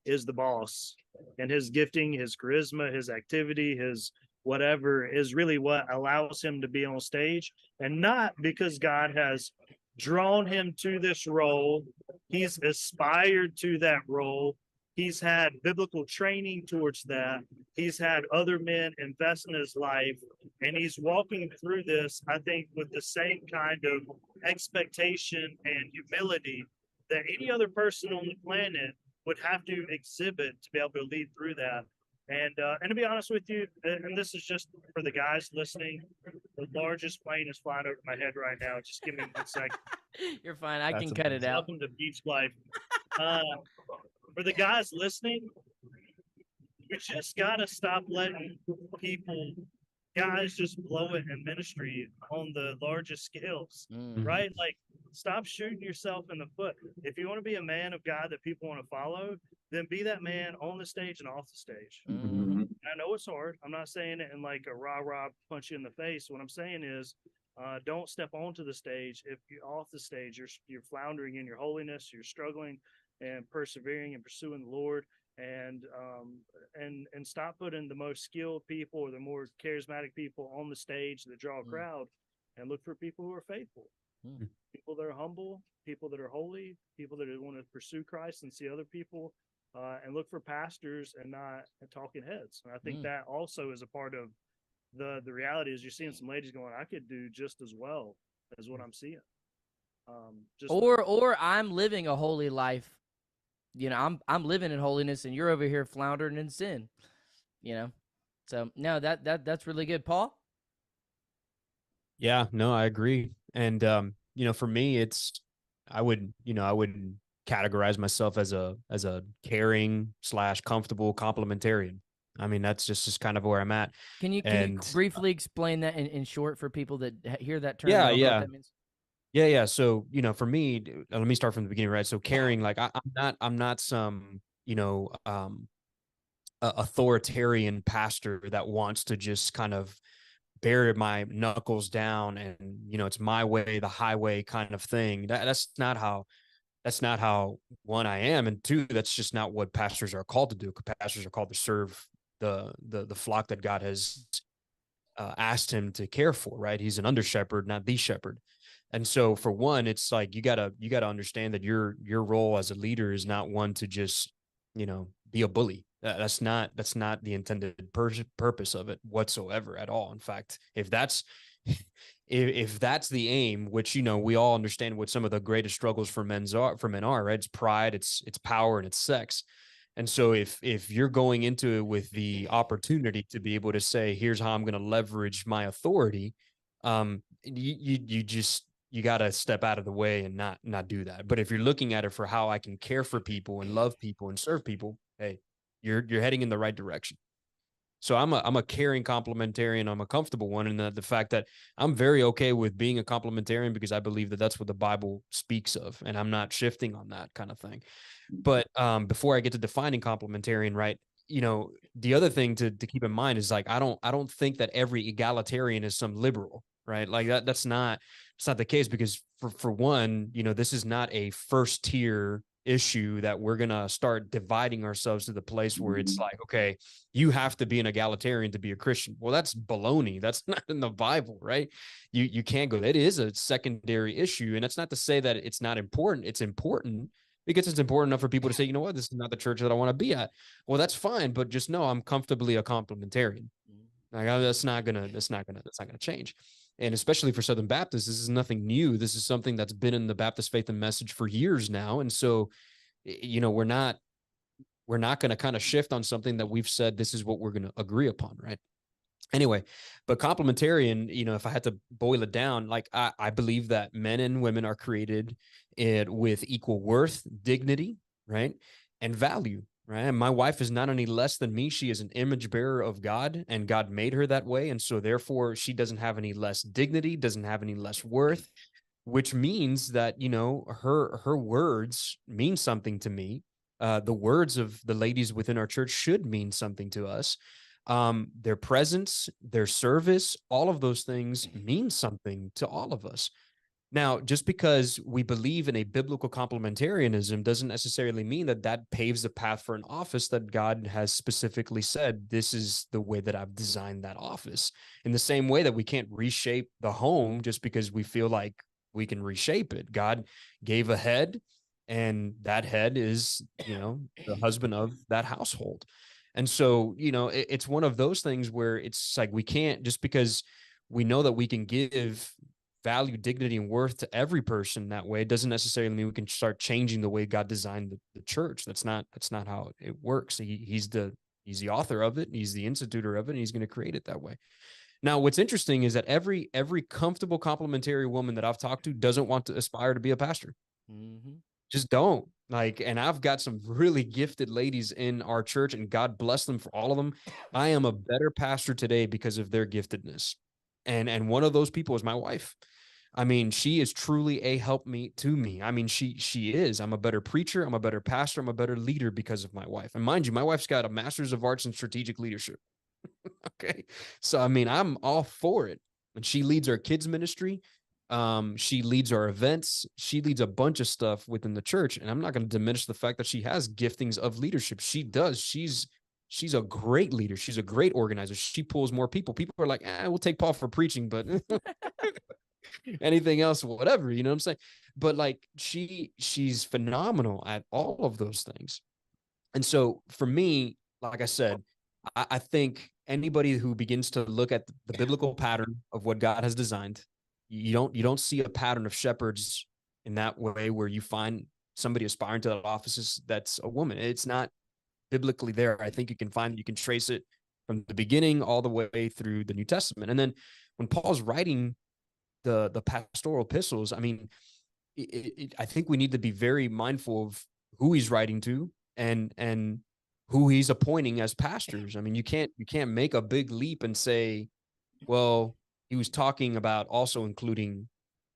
is the boss, and his gifting, his charisma, his activity, his whatever is really what allows him to be on stage, and not because God has drawn him to this role. He's aspired to that role. He's had biblical training towards that. He's had other men invest in his life, and he's walking through this, I think, with the same kind of expectation and humility that any other person on the planet would have to exhibit to be able to lead through that. And to be honest with you, and this is just for the guys listening, the largest plane is flying over my head right now. Just give me 1 second. You're fine. I can cut it out. Welcome to Beach Life. For the guys listening, we just got to stop letting guys just blow it in ministry on the largest scales, right? Like, stop shooting yourself in the foot. If you want to be a man of God that people want to follow, then be that man on the stage and off the stage. Mm-hmm. I know it's hard. I'm not saying it in like a rah-rah punch you in the face. What I'm saying is, don't step onto the stage. If you're off the stage, you're floundering in your holiness, you're struggling and persevering and pursuing the Lord, and stop putting the most skilled people or the more charismatic people on the stage that draw a crowd, and look for people who are faithful, people that are humble, people that are holy, people that want to pursue Christ and see other people, and look for pastors and not talking heads. And I think that also is a part of the reality is you're seeing some ladies going, I could do just as well as what I'm seeing. Or I'm living a holy life. You know, I'm living in holiness, and you're over here floundering in sin. You know, so no, that's really good, Paul. Yeah, no, I agree. And you know, for me, I would categorize myself as a caring / comfortable complementarian. I mean, that's just kind of where I'm at. Can you briefly explain that in short for people that hear that term? Yeah, yeah. Know what that means? Yeah. So, you know, for me, let me start from the beginning, right? So caring, like I'm not some, authoritarian pastor that wants to just kind of bury my knuckles down and, it's my way, the highway kind of thing. That's not how one, I am. And two, that's just not what pastors are called to do. Pastors are called to serve the flock that God has asked him to care for, right? He's an under shepherd, not the shepherd. And so for one, it's like you gotta understand that your role as a leader is not one to just, be a bully. That's not the intended purpose of it whatsoever at all. In fact, if that's if that's the aim, which we all understand what some of the greatest struggles for men are, right? It's pride, it's power, and it's sex. And so if you're going into it with the opportunity to be able to say, here's how I'm going to leverage my authority, you got to step out of the way and not do that. But if you're looking at it for how I can care for people and love people and serve people, hey, you're heading in the right direction. So I'm a caring complementarian. I'm a comfortable one, and the fact that I'm very okay with being a complementarian because I believe that that's what the Bible speaks of, and I'm not shifting on that kind of thing. But before I get to defining complementarian, right? The other thing to keep in mind is like I don't think that every egalitarian is some liberal, right? Like that's not the case, because for one, this is not a first tier issue that we're going to start dividing ourselves to the place where it's like, okay, you have to be an egalitarian to be a Christian. Well, that's baloney. That's not in the Bible, right? You can't go. It is a secondary issue. And that's not to say that it's not important. It's important because it's important enough for people to say, you know what, this is not the church that I want to be at. Well, that's fine. But just know I'm comfortably a complementarian. Like that's not gonna change. And especially for Southern Baptists, this is nothing new. This is something that's been in the Baptist faith and message for years now. And so, we're not going to kind of shift on something that we've said this is what we're going to agree upon, right? Anyway, but complementarian, if I had to boil it down, like I believe that men and women are created with equal worth, dignity, right, and value. Right. And my wife is not any less than me. She is an image bearer of God, and God made her that way. And so therefore she doesn't have any less dignity, doesn't have any less worth, which means that, her words mean something to me. The words of the ladies within our church should mean something to us. Their presence, their service, all of those things mean something to all of us. Now, just because we believe in a biblical complementarianism doesn't necessarily mean that paves the path for an office that God has specifically said, this is the way that I've designed that office. In the same way that we can't reshape the home just because we feel like we can reshape it. God gave a head, and that head is, the husband of that household. And so, it's one of those things where it's like we can't, just because we know that we can give value, dignity, and worth to every person that way, it doesn't necessarily mean we can start changing the way God designed the church. That's not how it works. He's the author of it. He's the institutor of it. And he's going to create it that way. Now, what's interesting is that every comfortable complementary woman that I've talked to doesn't want to aspire to be a pastor. Mm-hmm. Just don't. Like, and I've got some really gifted ladies in our church, and God bless them for all of them. I am a better pastor today because of their giftedness. And one of those people is my wife. I mean, she is truly a helpmeet to me. I mean, she is. I'm a better preacher. I'm a better pastor. I'm a better leader because of my wife. And mind you, my wife's got a master's of arts in strategic leadership. Okay. So, I mean, I'm all for it. And she leads our kids ministry. She leads our events. She leads a bunch of stuff within the church. And I'm not going to diminish the fact that she has giftings of leadership. She does. She's a great leader. She's a great organizer. She pulls more people. People are like, we'll take Paul for preaching, but anything else, whatever, you know what I'm saying? But like she's phenomenal at all of those things. And so for me, like I said, I think anybody who begins to look at the biblical pattern of what God has designed, you don't see a pattern of shepherds in that way where you find somebody aspiring to that office that's a woman. It's not biblically there. I think you can trace it from the beginning all the way through the New Testament. And then when Paul's writing the pastoral epistles, I mean, I think we need to be very mindful of who he's writing to and who he's appointing as pastors. I mean, you can't make a big leap and say, well, he was talking about also including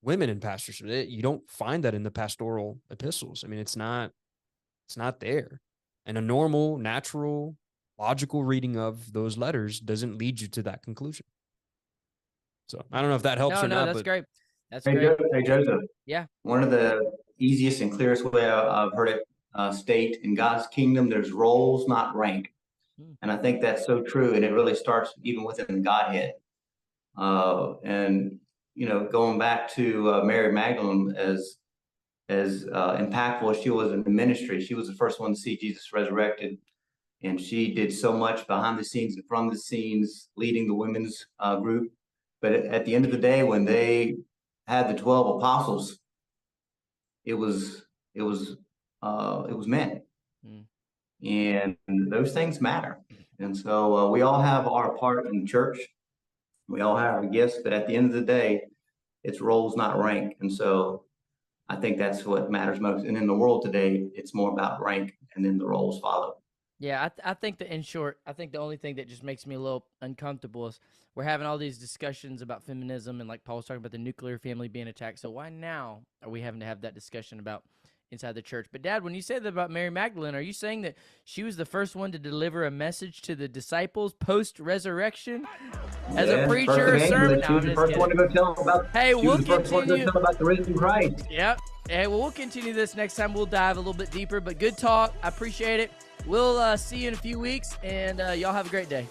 women in pastorship. You don't find that in the pastoral epistles. I mean, it's not there. And a normal, natural, logical reading of those letters doesn't lead you to that conclusion. So I don't know if that helps or not. That's great. That's Hey, great. Hey, Joseph. Yeah. One of the easiest and clearest way I've heard it state, in God's kingdom, there's roles, not rank. And I think that's so true. And it really starts even within the Godhead. And going back to Mary Magdalene, as impactful as she was in the ministry, she was the first one to see Jesus resurrected. And she did so much behind the scenes and from the scenes, leading the women's group. But at the end of the day, when they had the 12 apostles, it was men. And those things matter. And so we all have our part in church. We all have our gifts, but at the end of the day, it's roles, not rank. And so I think that's what matters most. And in the world today, it's more about rank, and then the roles follow. Yeah, I think that, in short, I think the only thing that just makes me a little uncomfortable is we're having all these discussions about feminism, and like Paul was talking about the nuclear family being attacked. So why now are we having to have that discussion about inside the church? But Dad, when you say that about Mary Magdalene, are you saying that she was the first one to deliver a message to the disciples post-resurrection as a preacher, a sermon? She was the first one to go tell them about. Hey, we'll continue about the risen Christ. Yep. Hey, well, we'll continue this next time. We'll dive a little bit deeper, but good talk. I appreciate it. We'll see you in a few weeks, and y'all have a great day.